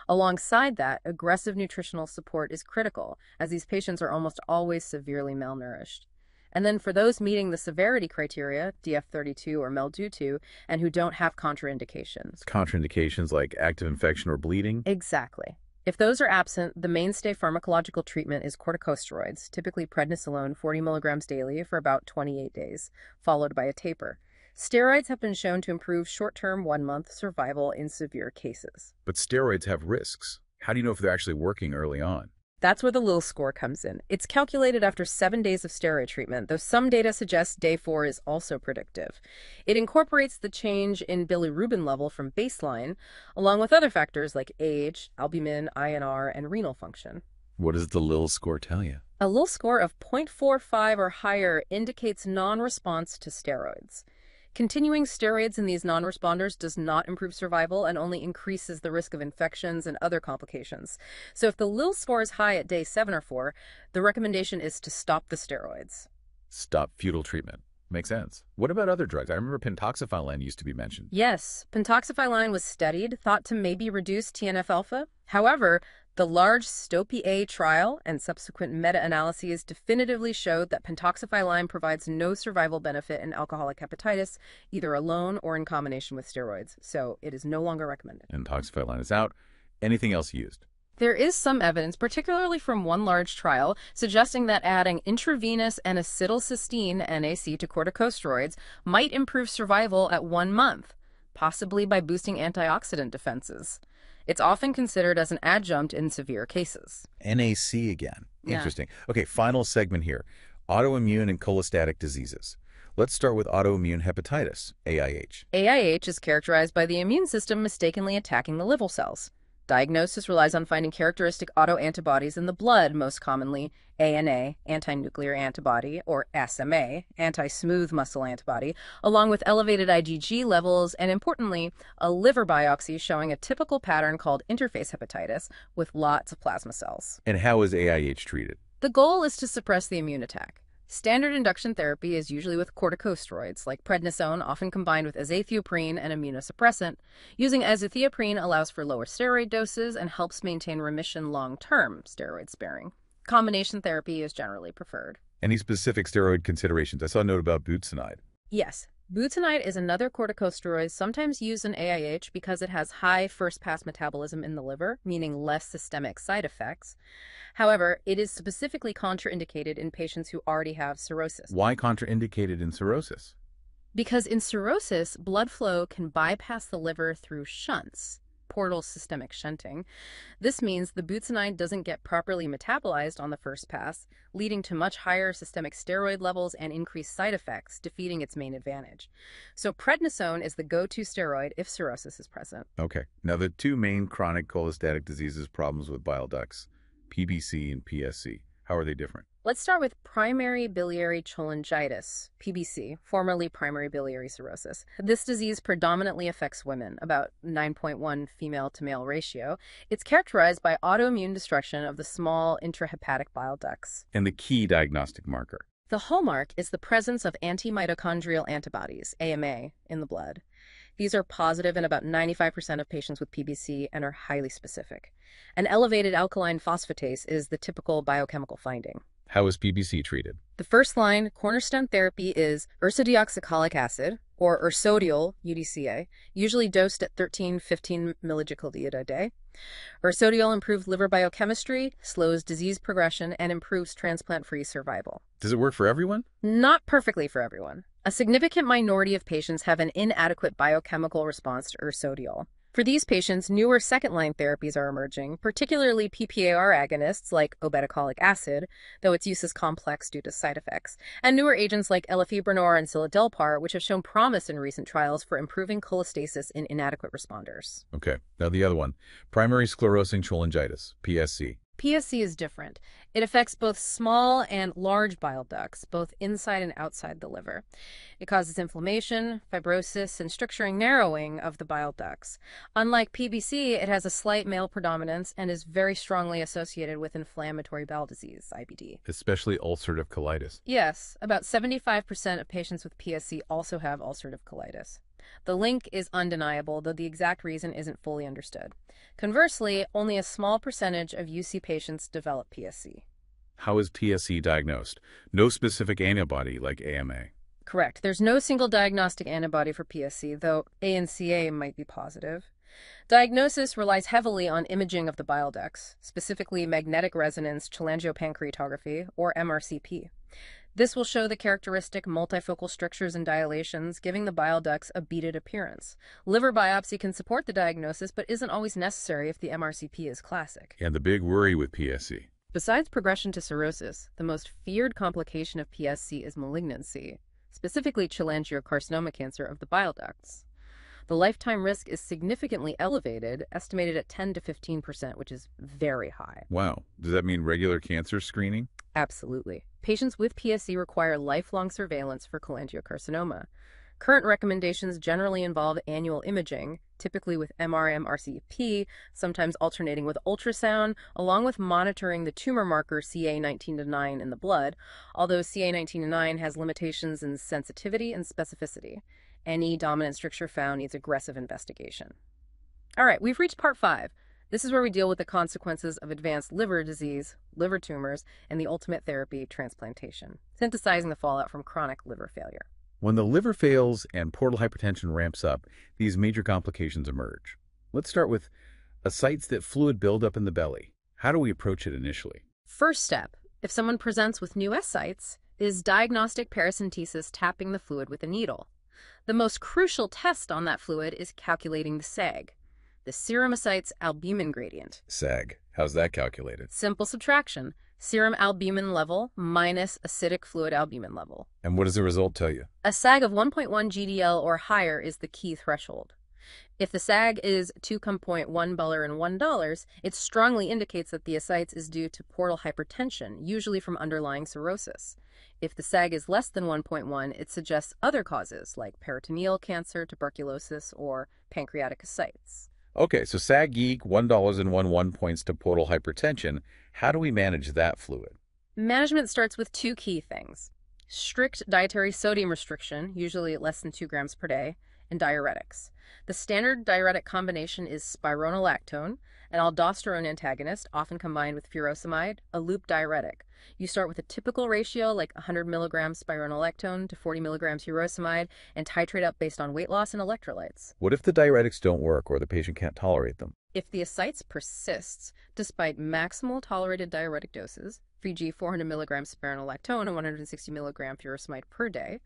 Alongside that, aggressive nutritional support is critical, as these patients are almost always severely malnourished. And then for those meeting the severity criteria, DF32 or MELD2, and who don't have contraindications. Contraindications like active infection or bleeding? Exactly. If those are absent, the mainstay pharmacological treatment is corticosteroids, typically prednisolone 40 milligrams daily for about 28 days, followed by a taper. Steroids have been shown to improve short-term 1-month survival in severe cases. But steroids have risks. How do you know if they're actually working early on? That's where the Lille score comes in. It's calculated after 7 days of steroid treatment, though some data suggests day 4 is also predictive. It incorporates the change in bilirubin level from baseline, along with other factors like age, albumin, INR, and renal function. What does the Lille score tell you? A Lille score of 0.45 or higher indicates non-response to steroids. Continuing steroids in these non-responders does not improve survival and only increases the risk of infections and other complications. So if the Lille score is high at day 7 or 4, the recommendation is to stop the steroids. Stop futile treatment. Makes sense. What about other drugs? I remember pentoxifylline used to be mentioned. Yes, pentoxifylline was studied, thought to maybe reduce TNF-alpha. However, the large STOPI-A trial and subsequent meta-analyses definitively showed that pentoxifylline provides no survival benefit in alcoholic hepatitis, either alone or in combination with steroids, so it is no longer recommended. Pentoxifylline is out. Anything else used? There is some evidence, particularly from one large trial, suggesting that adding intravenous N-acetylcysteine, NAC, to corticosteroids might improve survival at 1 month, possibly by boosting antioxidant defenses. It's often considered as an adjunct in severe cases. NAC again. Yeah. Interesting. Okay, final segment here. Autoimmune and cholestatic diseases. Let's start with autoimmune hepatitis, AIH. AIH is characterized by the immune system mistakenly attacking the liver cells. Diagnosis relies on finding characteristic autoantibodies in the blood, most commonly ANA, anti-nuclear antibody, or SMA, anti-smooth muscle antibody, along with elevated IgG levels, and importantly, a liver biopsy showing a typical pattern called interface hepatitis with lots of plasma cells. And how is AIH treated? The goal is to suppress the immune attack. Standard induction therapy is usually with corticosteroids, like prednisone, often combined with azathioprine, an immunosuppressant. Using azathioprine allows for lower steroid doses and helps maintain remission long-term, steroid sparing. Combination therapy is generally preferred. Any specific steroid considerations? I saw a note about budesonide. Yes. Budesonide is another corticosteroid sometimes used in AIH because it has high first-pass metabolism in the liver, meaning less systemic side effects. However, it is specifically contraindicated in patients who already have cirrhosis. Why contraindicated in cirrhosis? Because in cirrhosis, blood flow can bypass the liver through shunts, portal systemic shunting. This means the budesonide doesn't get properly metabolized on the first pass, leading to much higher systemic steroid levels and increased side effects, defeating its main advantage. So prednisone is the go-to steroid if cirrhosis is present. Okay. Now, the two main chronic cholestatic diseases, problems with bile ducts, PBC and PSC. How are they different? Let's start with primary biliary cholangitis, PBC, formerly primary biliary cirrhosis. This disease predominantly affects women, about 9.1 female to male ratio. It's characterized by autoimmune destruction of the small intrahepatic bile ducts. And the key diagnostic marker? The hallmark is the presence of antimitochondrial antibodies, AMA, in the blood. These are positive in about 95% of patients with PBC and are highly specific. An elevated alkaline phosphatase is the typical biochemical finding. How is PBC treated? The first-line cornerstone therapy is ursodeoxycholic acid, or ursodiol, UDCA, usually dosed at 13-15 milligicaldeate a day. Ursodiol improves liver biochemistry, slows disease progression, and improves transplant-free survival. Does it work for everyone? Not perfectly for everyone. A significant minority of patients have an inadequate biochemical response to ursodiol. For these patients, newer second-line therapies are emerging, particularly PPAR agonists like obeticholic acid, though its use is complex due to side effects, and newer agents like elafibranor and seladelpar, which have shown promise in recent trials for improving cholestasis in inadequate responders. Okay. Now the other one, primary sclerosing cholangitis, PSC. PSC is different. It affects both small and large bile ducts, both inside and outside the liver. It causes inflammation, fibrosis, and structuring narrowing of the bile ducts. Unlike PBC, it has a slight male predominance and is very strongly associated with inflammatory bowel disease, IBD. Especially ulcerative colitis. Yes, about 75% of patients with PSC also have ulcerative colitis. The link is undeniable, though the exact reason isn't fully understood. Conversely, only a small percentage of UC patients develop PSC. How is PSC diagnosed? No specific antibody like AMA. Correct. There's no single diagnostic antibody for PSC, though ANCA might be positive. Diagnosis relies heavily on imaging of the bile ducts, specifically magnetic resonance cholangiopancreatography, or MRCP. This will show the characteristic multifocal strictures and dilations, giving the bile ducts a beaded appearance. Liver biopsy can support the diagnosis, but isn't always necessary if the MRCP is classic. And the big worry with PSC. Besides progression to cirrhosis, the most feared complication of PSC is malignancy, specifically cholangiocarcinoma cancer of the bile ducts. The lifetime risk is significantly elevated, estimated at 10 to 15%, which is very high. Wow. Does that mean regular cancer screening? Absolutely. Patients with PSC require lifelong surveillance for cholangiocarcinoma. Current recommendations generally involve annual imaging, typically with MR-MRCP, sometimes alternating with ultrasound, along with monitoring the tumor marker CA19-9 in the blood, although CA19-9 has limitations in sensitivity and specificity. Any dominant stricture found needs aggressive investigation. All right, we've reached part 5. This is where we deal with the consequences of advanced liver disease, liver tumors, and the ultimate therapy, transplantation, synthesizing the fallout from chronic liver failure. When the liver fails and portal hypertension ramps up, these major complications emerge. Let's start with ascites that fluid buildup in the belly. How do we approach it initially? First step, if someone presents with new ascites, is diagnostic paracentesis, tapping the fluid with a needle. The most crucial test on that fluid is calculating the SAG, the serum ascites albumin gradient. SAG. How's that calculated? Simple subtraction. Serum albumin level minus acidic fluid albumin level. And what does the result tell you? A SAG of 1.1 GDL or higher is the key threshold. If the SAG is 2.1 Buller and $1, it strongly indicates that the ascites is due to portal hypertension, usually from underlying cirrhosis. If the SAG is less than 1.1, it suggests other causes like peritoneal cancer, tuberculosis, or pancreatic ascites. Okay, so SAG geek, $1.11 points to portal hypertension. How do we manage that fluid? Management starts with 2 key things: strict dietary sodium restriction, usually less than 2 grams per day, and diuretics. The standard diuretic combination is spironolactone, an aldosterone antagonist, often combined with furosemide, a loop diuretic. You start with a typical ratio like 100 milligrams spironolactone to 40 milligrams furosemide and titrate up based on weight loss and electrolytes. What if the diuretics don't work or the patient can't tolerate them? If the ascites persists, despite maximal tolerated diuretic doses, e.g. 400 milligrams spironolactone and 160 milligram furosemide per day,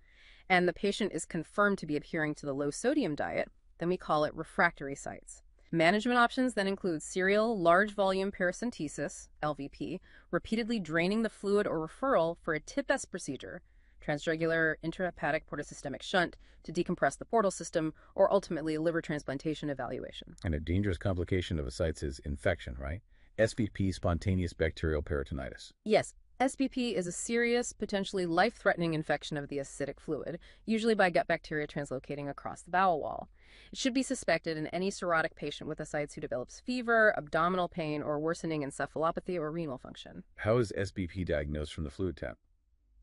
and the patient is confirmed to be adhering to the low-sodium diet, then we call it refractory ascites. Management options then include serial large-volume paracentesis, LVP, repeatedly draining the fluid or referral for a TIP-S procedure, transjugular intrahepatic portosystemic shunt, to decompress the portal system, or ultimately liver transplantation evaluation. And a dangerous complication of ascites is infection, right? SBP, spontaneous bacterial peritonitis. Yes. SBP is a serious, potentially life-threatening infection of the acidic fluid, usually by gut bacteria translocating across the bowel wall. It should be suspected in any cirrhotic patient with ascites who develops fever, abdominal pain, or worsening encephalopathy or renal function. How is SBP diagnosed from the fluid tap?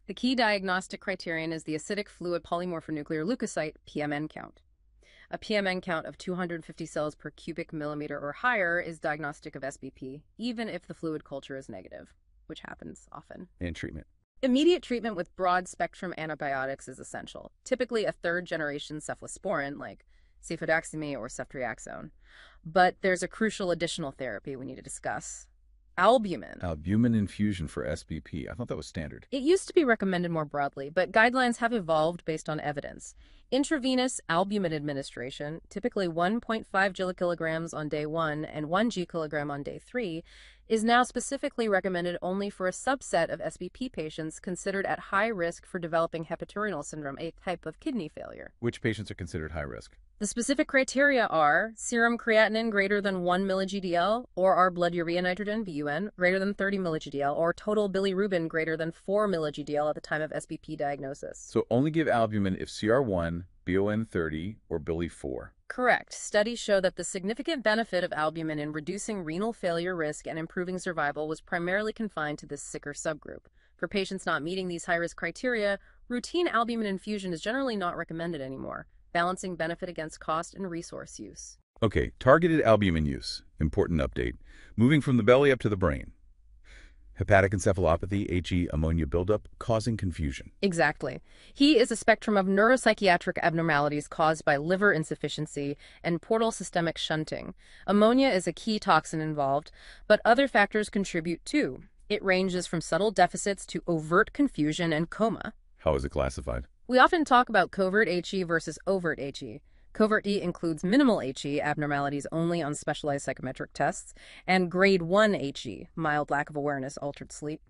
The key diagnostic criterion is the acidic fluid polymorphonuclear leukocyte, PMN count. A PMN count of 250 cells per cubic millimeter or higher is diagnostic of SBP, even if the fluid culture is negative, which happens often. And treatment. Immediate treatment with broad-spectrum antibiotics is essential, typically a third-generation cephalosporin like cefodoxime or ceftriaxone. But there's a crucial additional therapy we need to discuss: albumin. Albumin infusion for SBP. I thought that was standard. It used to be recommended more broadly, but guidelines have evolved based on evidence. Intravenous albumin administration, typically 1.5 gkg on day 1 and 1 gkg on day 3, is now specifically recommended only for a subset of SBP patients considered at high risk for developing hepatorenal syndrome, a type of kidney failure. Which patients are considered high risk? The specific criteria are serum creatinine greater than 1 milli-GDL, or our blood urea nitrogen, BUN, greater than 30 milli-GDL, or total bilirubin greater than 4 milli-GDL at the time of SBP diagnosis. So only give albumin if CR1, BON 30, or Bili 4. Correct. Studies show that the significant benefit of albumin in reducing renal failure risk and improving survival was primarily confined to this sicker subgroup. For patients not meeting these high-risk criteria, routine albumin infusion is generally not recommended anymore, balancing benefit against cost and resource use. Okay, targeted albumin use. Important update. Moving from the belly up to the brain. Hepatic encephalopathy, HE ammonia buildup, causing confusion. Exactly. HE is a spectrum of neuropsychiatric abnormalities caused by liver insufficiency and portal systemic shunting. Ammonia is a key toxin involved, but other factors contribute too. It ranges from subtle deficits to overt confusion and coma. How is it classified? We often talk about covert HE versus overt HE. Covert E includes minimal HE abnormalities only on specialized psychometric tests, and grade 1 HE, mild lack of awareness, altered sleep.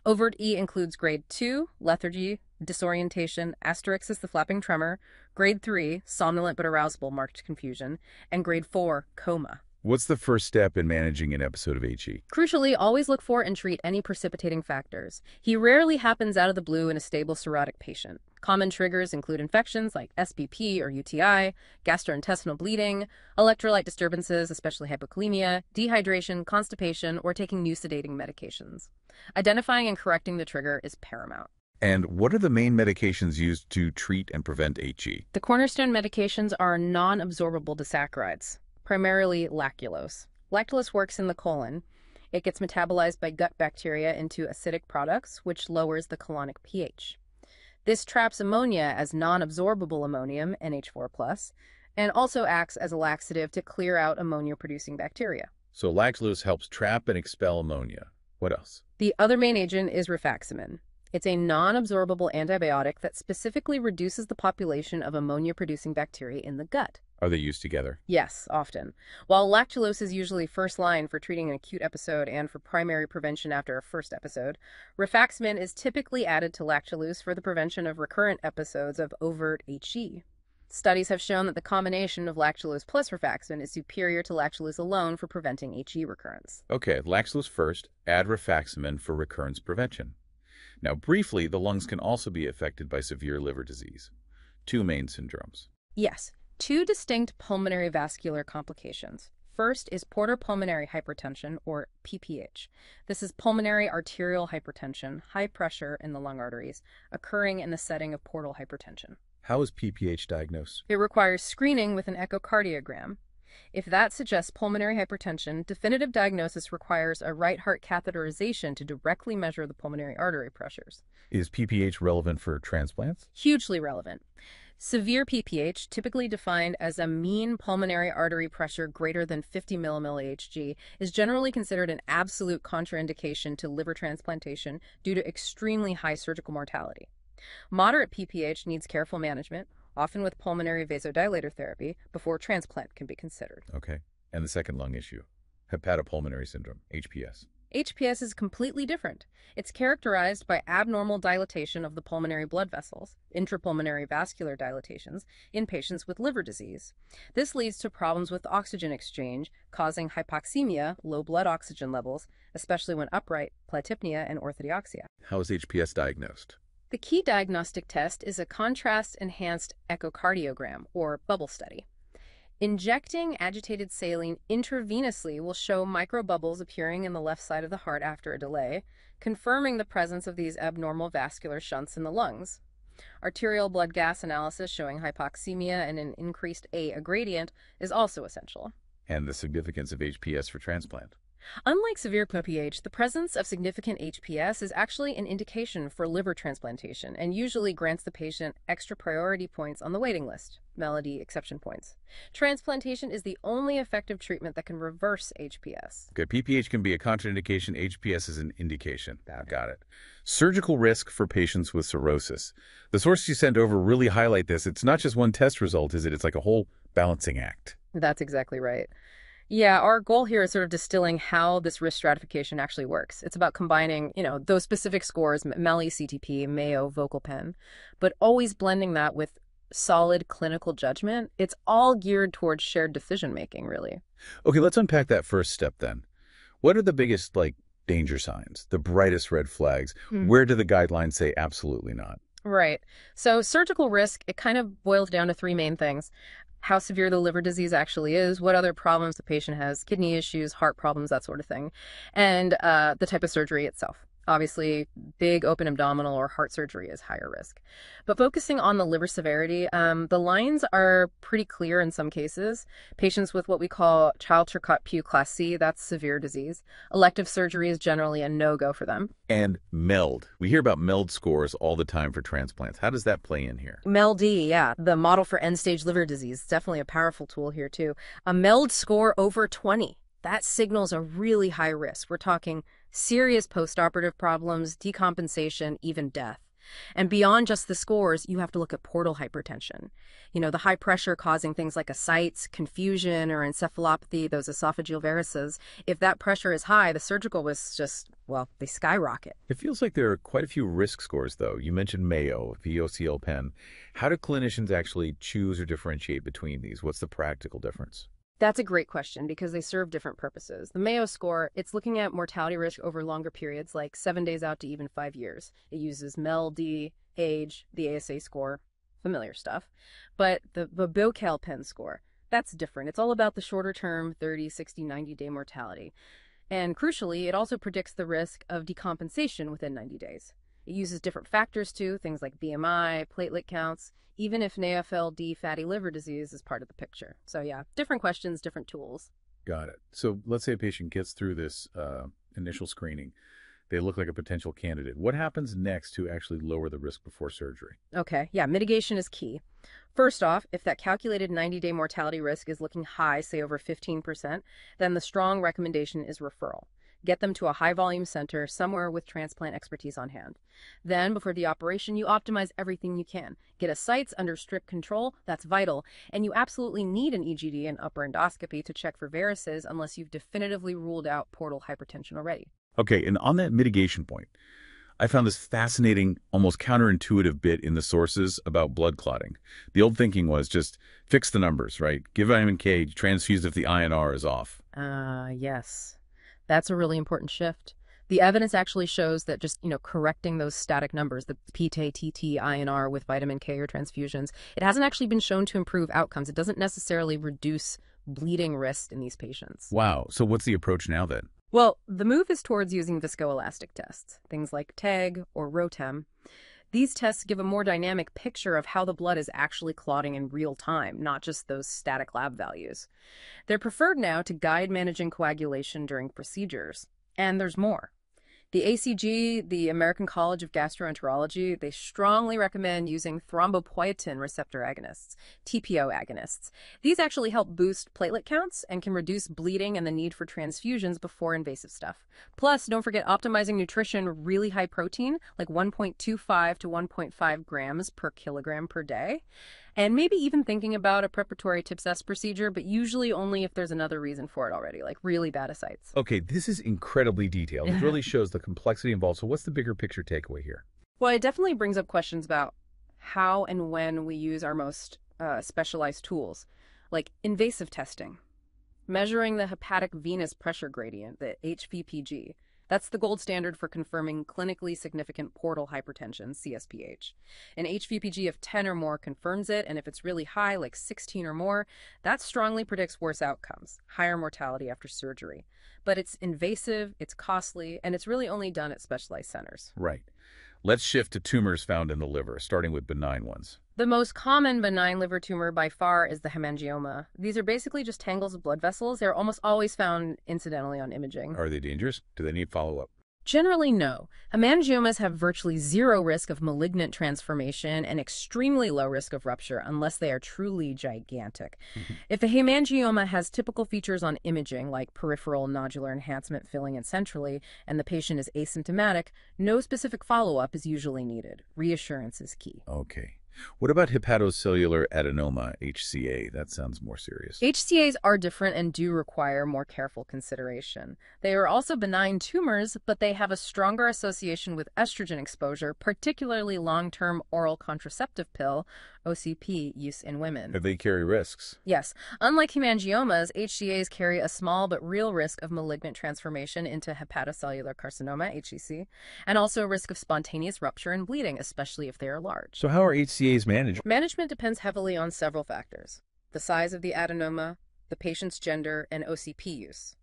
Overt E includes grade 2, lethargy, disorientation, asterixis the flapping tremor, grade 3, somnolent but arousable, marked confusion, and grade 4, coma. What's the first step in managing an episode of HE? Crucially, always look for and treat any precipitating factors. He rarely happens out of the blue in a stable cirrhotic patient. Common triggers include infections like SBP or UTI, gastrointestinal bleeding, electrolyte disturbances, especially hypokalemia, dehydration, constipation, or taking new sedating medications. Identifying and correcting the trigger is paramount. And what are the main medications used to treat and prevent HE? The cornerstone medications are non-absorbable disaccharides, primarily lactulose. Lactulose works in the colon. It gets metabolized by gut bacteria into acidic products, which lowers the colonic pH. This traps ammonia as non-absorbable ammonium, NH4+, and also acts as a laxative to clear out ammonia-producing bacteria. So lactulose helps trap and expel ammonia. What else? The other main agent is rifaximin. It's a non-absorbable antibiotic that specifically reduces the population of ammonia-producing bacteria in the gut. Are they used together? Yes, often. While lactulose is usually first line for treating an acute episode and for primary prevention after a first episode, rifaximin is typically added to lactulose for the prevention of recurrent episodes of overt HE. Studies have shown that the combination of lactulose plus rifaximin is superior to lactulose alone for preventing HE recurrence. Okay, lactulose first, add rifaximin for recurrence prevention. Now, briefly, the lungs can also be affected by severe liver disease. Two main syndromes. Yes, two distinct pulmonary vascular complications. First is portopulmonary hypertension, or PPH. This is pulmonary arterial hypertension, high pressure in the lung arteries, occurring in the setting of portal hypertension. How is PPH diagnosed? It requires screening with an echocardiogram. If that suggests pulmonary hypertension, definitive diagnosis requires a right heart catheterization to directly measure the pulmonary artery pressures. Is PPH relevant for transplants? Hugely relevant. Severe PPH, typically defined as a mean pulmonary artery pressure greater than 50 mmHg, is generally considered an absolute contraindication to liver transplantation due to extremely high surgical mortality. Moderate PPH needs careful management, often with pulmonary vasodilator therapy, before transplant can be considered. Okay. And the second lung issue, hepatopulmonary syndrome, HPS. HPS is completely different. It's characterized by abnormal dilatation of the pulmonary blood vessels, intrapulmonary vascular dilatations, in patients with liver disease. This leads to problems with oxygen exchange, causing hypoxemia, low blood oxygen levels, especially when upright, platypnea, and orthodoxia. How is HPS diagnosed? The key diagnostic test is a contrast-enhanced echocardiogram, or bubble study. Injecting agitated saline intravenously will show microbubbles appearing in the left side of the heart after a delay, confirming the presence of these abnormal vascular shunts in the lungs. Arterial blood gas analysis showing hypoxemia and an increased A gradient is also essential. And the significance of HPS for transplant. Unlike severe PPH, the presence of significant HPS is actually an indication for liver transplantation and usually grants the patient extra priority points on the waiting list, MELODY exception points. Transplantation is the only effective treatment that can reverse HPS. Okay, PPH can be a contraindication, HPS is an indication. Got it. Surgical risk for patients with cirrhosis. The sources you sent over really highlight this. It's not just one test result, is it? It's like a whole balancing act. That's exactly right. Yeah, our goal here is sort of distilling how this risk stratification actually works. It's about combining, those specific scores, MELI, CTP, Mayo, Vocal Pen, but always blending that with solid clinical judgment. It's all geared towards shared decision-making, really. Okay, let's unpack that first step then. What are the biggest, danger signs, the brightest red flags? Where do the guidelines say absolutely not? Right. So surgical risk, it kind of boils down to three main things. How severe the liver disease actually is, what other problems the patient has, kidney issues, heart problems, that sort of thing, and the type of surgery itself. Obviously, big open abdominal or heart surgery is higher risk. But focusing on the liver severity, the lines are pretty clear in some cases. Patients with what we call Child-Turcotte-Pugh Class C, that's severe disease. Elective surgery is generally a no-go for them. And MELD. We hear about MELD scores all the time for transplants. How does that play in here? MELD, yeah, the model for end-stage liver disease. Definitely a powerful tool here, too. A MELD score over 20 that signals a really high risk. We're talking serious postoperative problems, decompensation, even death. And beyond just the scores, you have to look at portal hypertension. The high pressure causing things like ascites, confusion, or encephalopathy, those esophageal varices. If that pressure is high, the surgical risks just, well, they skyrocket. It feels like there are quite a few risk scores, though. You mentioned Mayo, VOCL pen. How do clinicians actually choose or differentiate between these? What's the practical difference? That's a great question because they serve different purposes. The Mayo score, it's looking at mortality risk over longer periods, like 7 days out to even 5 years. It uses MEL-D, age, the ASA score, familiar stuff. But the VOCL pen score, that's different. It's all about the shorter term, 30, 60, 90-day mortality. And crucially, it also predicts the risk of decompensation within 90 days. It uses different factors too, things like BMI, platelet counts, even if NAFLD fatty liver disease is part of the picture. So yeah, different questions, different tools. Got it. So let's say a patient gets through this initial screening. They look like a potential candidate. What happens next to actually lower the risk before surgery? Okay, yeah, mitigation is key. First off, if that calculated 90-day mortality risk is looking high, say over 15%, then the strong recommendation is referral. Get them to a high-volume center somewhere with transplant expertise on hand. Then, before the operation, you optimize everything you can. Get ascites under strict control, that's vital, and you absolutely need an EGD and upper endoscopy to check for varices unless you've definitively ruled out portal hypertension already. Okay, and on that mitigation point, I found this fascinating, almost counterintuitive bit in the sources about blood clotting. The old thinking was just fix the numbers, right? Give vitamin K, transfuse if the INR is off. Yes. That's a really important shift. The evidence actually shows that just, correcting those static numbers, the PT, TT, INR with vitamin K or transfusions, it hasn't actually been shown to improve outcomes. It doesn't necessarily reduce bleeding risk in these patients. Wow. So what's the approach now then? Well, the move is towards using viscoelastic tests, things like TEG or ROTEM. These tests give a more dynamic picture of how the blood is actually clotting in real time, not just those static lab values. They're preferred now to guide managing coagulation during procedures. And there's more. The ACG, the American College of Gastroenterology, they strongly recommend using thrombopoietin receptor agonists, TPO agonists. These actually help boost platelet counts and can reduce bleeding and the need for transfusions before invasive stuff. Plus, don't forget optimizing nutrition, really high protein, like 1.25 to 1.5 grams per kilogram per day. And maybe even thinking about a preparatory TIPS-S procedure, but usually only if there's another reason for it already, like really bad ascites. Okay, this is incredibly detailed. It really shows the complexity involved. So what's the bigger picture takeaway here? Well, it definitely brings up questions about how and when we use our most specialized tools, like invasive testing, measuring the hepatic venous pressure gradient, the HVPG. That's the gold standard for confirming clinically significant portal hypertension, CSPH. An HVPG of 10 or more confirms it, and if it's really high, like 16 or more, that strongly predicts worse outcomes, higher mortality after surgery. But it's invasive, it's costly, and it's really only done at specialized centers. Right. Let's shift to tumors found in the liver, starting with benign ones. The most common benign liver tumor by far is the hemangioma. These are basically just tangles of blood vessels. They're almost always found incidentally on imaging. Are they dangerous? Do they need follow-up? Generally, no. Hemangiomas have virtually zero risk of malignant transformation and extremely low risk of rupture unless they are truly gigantic. If a hemangioma has typical features on imaging, like peripheral nodular enhancement filling it centrally, and the patient is asymptomatic, no specific follow-up is usually needed. Reassurance is key. Okay. What about hepatocellular adenoma, HCA? That sounds more serious. HCAs are different and do require more careful consideration. They are also benign tumors, but they have a stronger association with estrogen exposure, particularly long-term oral contraceptive pill, OCP, use in women. Do they carry risks? Yes. Unlike hemangiomas, HCAs carry a small but real risk of malignant transformation into hepatocellular carcinoma, HCC, and also a risk of spontaneous rupture and bleeding, especially if they are large. So how are HCAs managed? Management depends heavily on several factors: the size of the adenoma, the patient's gender, and OCP use.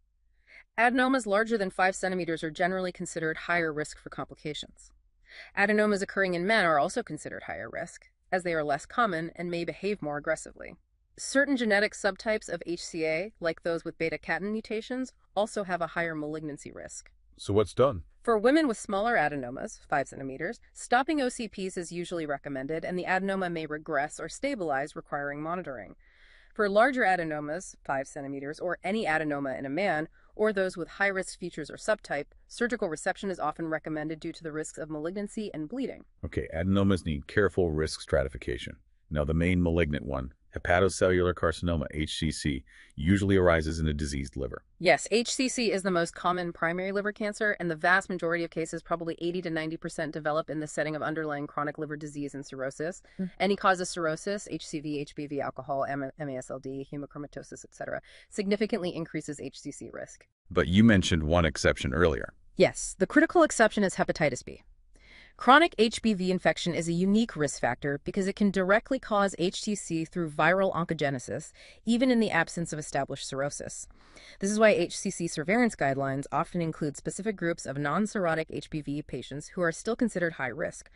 Adenomas larger than 5 centimeters are generally considered higher risk for complications. Adenomas occurring in men are also considered higher risk, as they are less common and may behave more aggressively. Certain genetic subtypes of HCA, like those with beta-catenin mutations, also have a higher malignancy risk. So what's done? For women with smaller adenomas, 5 centimeters, stopping OCPs is usually recommended, and the adenoma may regress or stabilize, requiring monitoring. For larger adenomas, 5 centimeters, or any adenoma in a man, or those with high-risk features or subtype, surgical resection is often recommended due to the risks of malignancy and bleeding. Okay, adenomas need careful risk stratification. Now, the main malignant one, hepatocellular carcinoma, HCC, usually arises in a diseased liver. Yes, HCC is the most common primary liver cancer, and the vast majority of cases, probably 80 to 90%, develop in the setting of underlying chronic liver disease and cirrhosis. Any cause of cirrhosis, HCV, HBV, alcohol, MASLD, hemochromatosis, etc., significantly increases HCC risk. But you mentioned one exception earlier. Yes, the critical exception is hepatitis B. Chronic HBV infection is a unique risk factor because it can directly cause HCC through viral oncogenesis, even in the absence of established cirrhosis. This is why HCC surveillance guidelines often include specific groups of non-cirrhotic HBV patients who are still considered high risk.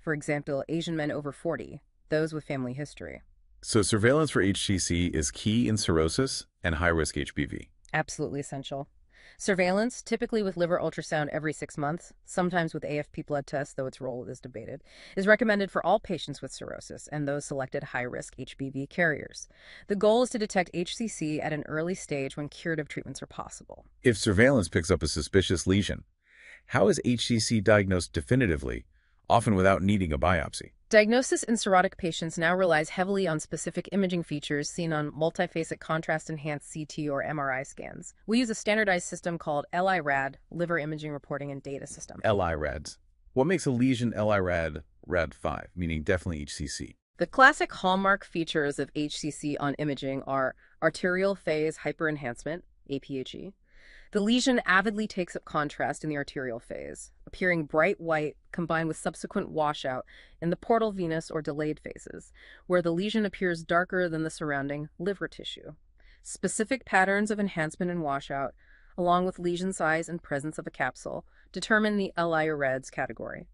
For example, Asian men over 40, those with family history. So surveillance for HCC is key in cirrhosis and high-risk HBV. Absolutely essential. Surveillance, typically with liver ultrasound every 6 months, sometimes with AFP blood tests, though its role is debated, is recommended for all patients with cirrhosis and those selected high-risk HBV carriers. The goal is to detect HCC at an early stage when curative treatments are possible. If surveillance picks up a suspicious lesion, how is HCC diagnosed definitively, often without needing a biopsy? Diagnosis in cirrhotic patients now relies heavily on specific imaging features seen on multiphasic contrast-enhanced CT or MRI scans. We use a standardized system called LI-RAD, Liver Imaging Reporting and Data System. LI-RADs. What makes a lesion LI-RAD RAD5, meaning definitely HCC? The classic hallmark features of HCC on imaging are arterial phase hyperenhancement, APHE. The lesion avidly takes up contrast in the arterial phase, appearing bright white combined with subsequent washout in the portal venous or delayed phases, where the lesion appears darker than the surrounding liver tissue. Specific patterns of enhancement and washout, along with lesion size and presence of a capsule, determine the LI-RADS category.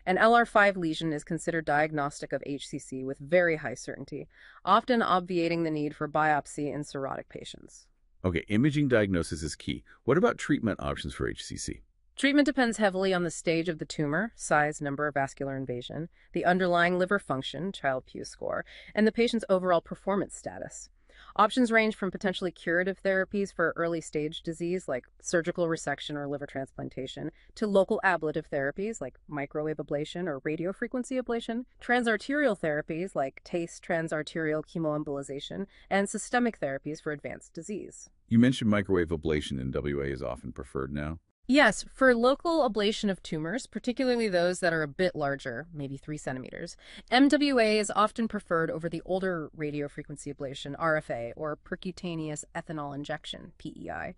An LR5 lesion is considered diagnostic of HCC with very high certainty, often obviating the need for biopsy in cirrhotic patients. Okay, imaging diagnosis is key. What about treatment options for HCC? Treatment depends heavily on the stage of the tumor, size, number of vascular invasion, the underlying liver function, Child-Pugh score, and the patient's overall performance status. Options range from potentially curative therapies for early-stage disease like surgical resection or liver transplantation to local ablative therapies like microwave ablation or radiofrequency ablation, transarterial therapies like TACE transarterial chemoembolization, and systemic therapies for advanced disease. You mentioned microwave ablation in WA is often preferred now. Yes, for local ablation of tumors, particularly those that are a bit larger, maybe 3 centimeters, MWA is often preferred over the older radiofrequency ablation, RFA, or percutaneous ethanol injection, PEI.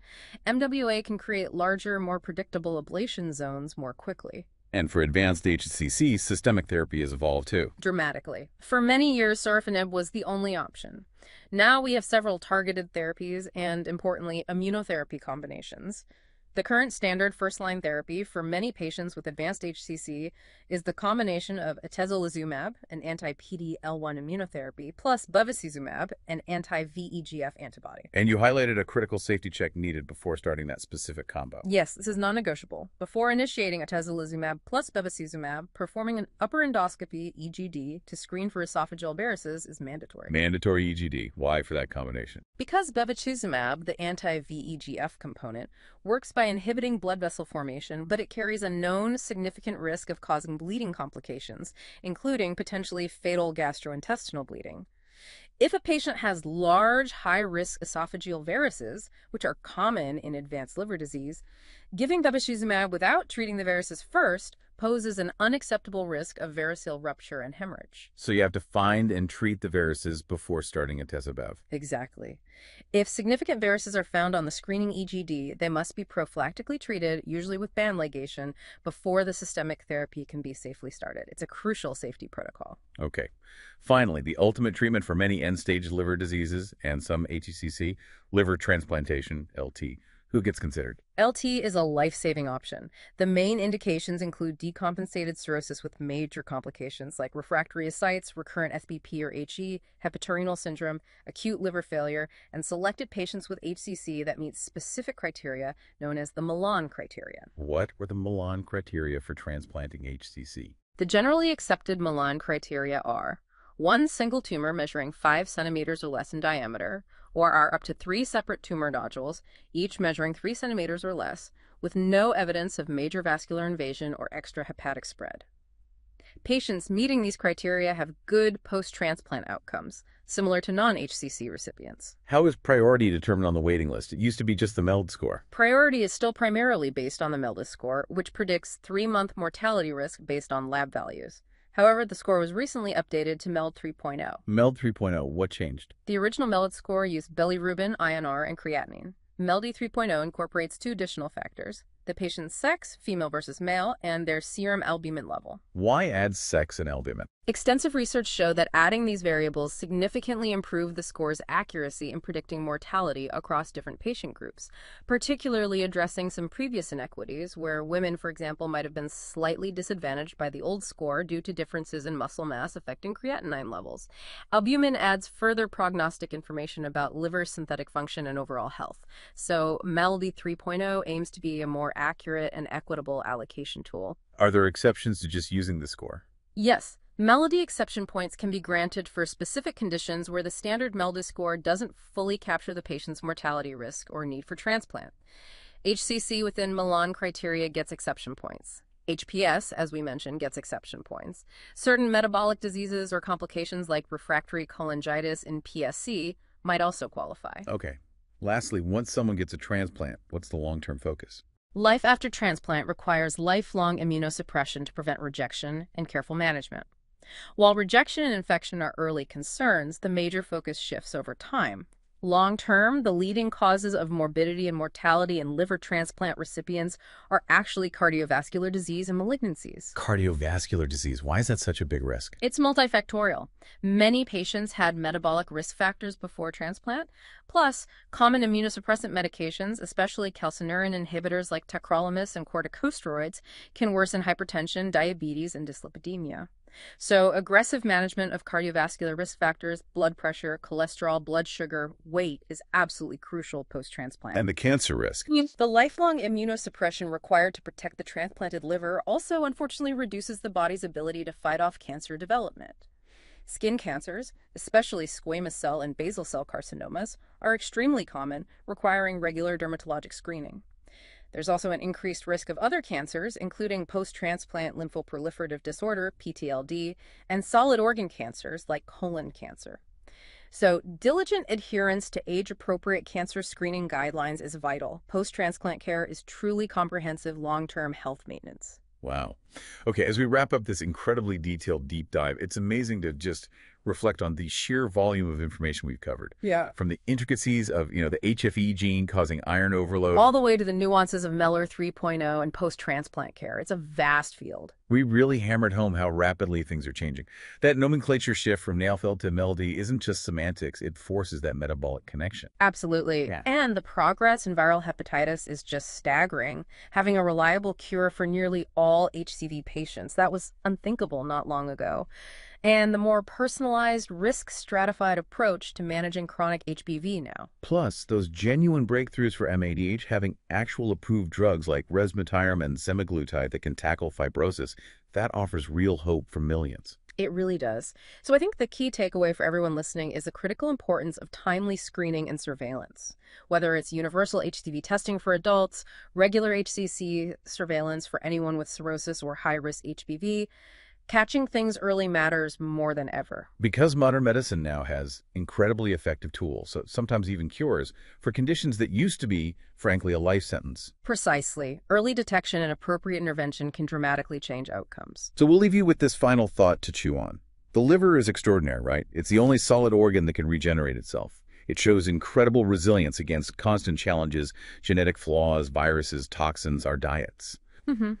MWA can create larger, more predictable ablation zones more quickly. And for advanced HCC, systemic therapy has evolved too. Dramatically. For many years, sorafenib was the only option. Now we have several targeted therapies and, importantly, immunotherapy combinations. The current standard first-line therapy for many patients with advanced HCC is the combination of atezolizumab, an anti-PD-L1 immunotherapy, plus bevacizumab, an anti-VEGF antibody. And you highlighted a critical safety check needed before starting that specific combo. Yes, this is non-negotiable. Before initiating atezolizumab plus bevacizumab, performing an upper endoscopy, EGD, to screen for esophageal varices is mandatory. Mandatory EGD. Why for that combination? Because bevacizumab, the anti-VEGF component, works by inhibiting blood vessel formation, but it carries a known significant risk of causing bleeding complications, including potentially fatal gastrointestinal bleeding. If a patient has large, high-risk esophageal varices, which are common in advanced liver disease, giving bevacizumab without treating the varices first poses an unacceptable risk of variceal rupture and hemorrhage. So you have to find and treat the varices before starting atezobev. Exactly. If significant varices are found on the screening EGD, they must be prophylactically treated, usually with band ligation, before the systemic therapy can be safely started. It's a crucial safety protocol. Okay. Finally, the ultimate treatment for many end-stage liver diseases and some HCC, liver transplantation, LT. Who gets considered? LT is a life-saving option. The main indications include decompensated cirrhosis with major complications like refractory ascites, recurrent SBP or HE, hepatorenal syndrome, acute liver failure, and selected patients with HCC that meet specific criteria known as the Milan criteria. What were the Milan criteria for transplanting HCC? The generally accepted Milan criteria are one single tumor measuring 5 centimeters or less in diameter, or are up to 3 separate tumor nodules, each measuring 3 centimeters or less, with no evidence of major vascular invasion or extrahepatic spread. Patients meeting these criteria have good post-transplant outcomes, similar to non-HCC recipients. How is priority determined on the waiting list? It used to be just the MELD score. Priority is still primarily based on the MELD score, which predicts 3-month mortality risk based on lab values. However, the score was recently updated to MELD 3.0. MELD 3.0, what changed? The original MELD score used bilirubin, INR, and creatinine. MELD 3.0 incorporates 2 additional factors: the patient's sex, female versus male, and their serum albumin level. Why add sex and albumin? Extensive research showed that adding these variables significantly improved the score's accuracy in predicting mortality across different patient groups, particularly addressing some previous inequities where women, for example, might have been slightly disadvantaged by the old score due to differences in muscle mass affecting creatinine levels. Albumin adds further prognostic information about liver synthetic function and overall health. So MELD 3.0 aims to be a more accurate and equitable allocation tool. Are there exceptions to just using the score? Yes. MELD exception points can be granted for specific conditions where the standard MELD score doesn't fully capture the patient's mortality risk or need for transplant. HCC within Milan criteria gets exception points. HPS, as we mentioned, gets exception points. Certain metabolic diseases or complications like refractory cholangitis in PSC might also qualify. Okay. Lastly, once someone gets a transplant, what's the long-term focus? Life after transplant requires lifelong immunosuppression to prevent rejection and careful management. While rejection and infection are early concerns, the major focus shifts over time. Long-term, the leading causes of morbidity and mortality in liver transplant recipients are actually cardiovascular disease and malignancies. Cardiovascular disease. Why is that such a big risk? It's multifactorial. Many patients had metabolic risk factors before transplant. Plus, common immunosuppressant medications, especially calcineurin inhibitors like tacrolimus and corticosteroids, can worsen hypertension, diabetes, and dyslipidemia. So aggressive management of cardiovascular risk factors, blood pressure, cholesterol, blood sugar, weight is absolutely crucial post-transplant. And the cancer risk. The lifelong immunosuppression required to protect the transplanted liver also unfortunately reduces the body's ability to fight off cancer development. Skin cancers, especially squamous cell and basal cell carcinomas, are extremely common, requiring regular dermatologic screening. There's also an increased risk of other cancers, including post-transplant lymphoproliferative disorder, PTLD, and solid organ cancers like colon cancer. So, diligent adherence to age-appropriate cancer screening guidelines is vital. Post-transplant care is truly comprehensive long-term health maintenance. Wow. Okay, as we wrap up this incredibly detailed deep dive, it's amazing to just reflect on the sheer volume of information we've covered. Yeah. From the intricacies of, the HFE gene causing iron overload. All the way to the nuances of MELD 3.0 and post-transplant care. It's a vast field. We really hammered home how rapidly things are changing. That nomenclature shift from NAFLD to MELD isn't just semantics, it forces that metabolic connection. Absolutely. Yeah. And the progress in viral hepatitis is just staggering. Having a reliable cure for nearly all HCV patients, that was unthinkable not long ago. And the more personalized, risk-stratified approach to managing chronic HBV now. Plus, those genuine breakthroughs for MADH having actual approved drugs like resmetirom and semaglutide that can tackle fibrosis, that offers real hope for millions. It really does. So I think the key takeaway for everyone listening is the critical importance of timely screening and surveillance. Whether it's universal HCV testing for adults, regular HCC surveillance for anyone with cirrhosis or high-risk HBV, catching things early matters more than ever. Because modern medicine now has incredibly effective tools, so sometimes even cures, for conditions that used to be, frankly, a life sentence. Precisely. Early detection and appropriate intervention can dramatically change outcomes. So we'll leave you with this final thought to chew on. The liver is extraordinary, right? It's the only solid organ that can regenerate itself. It shows incredible resilience against constant challenges, genetic flaws, viruses, toxins, our diets.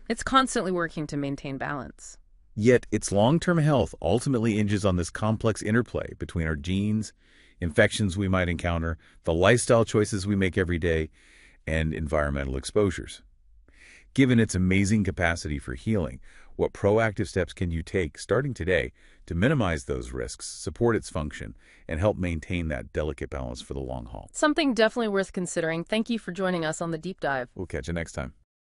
It's constantly working to maintain balance. Yet its long-term health ultimately hinges on this complex interplay between our genes, infections we might encounter, the lifestyle choices we make every day, and environmental exposures. Given its amazing capacity for healing, what proactive steps can you take starting today to minimize those risks, support its function, and help maintain that delicate balance for the long haul? Something definitely worth considering. Thank you for joining us on the deep dive. We'll catch you next time.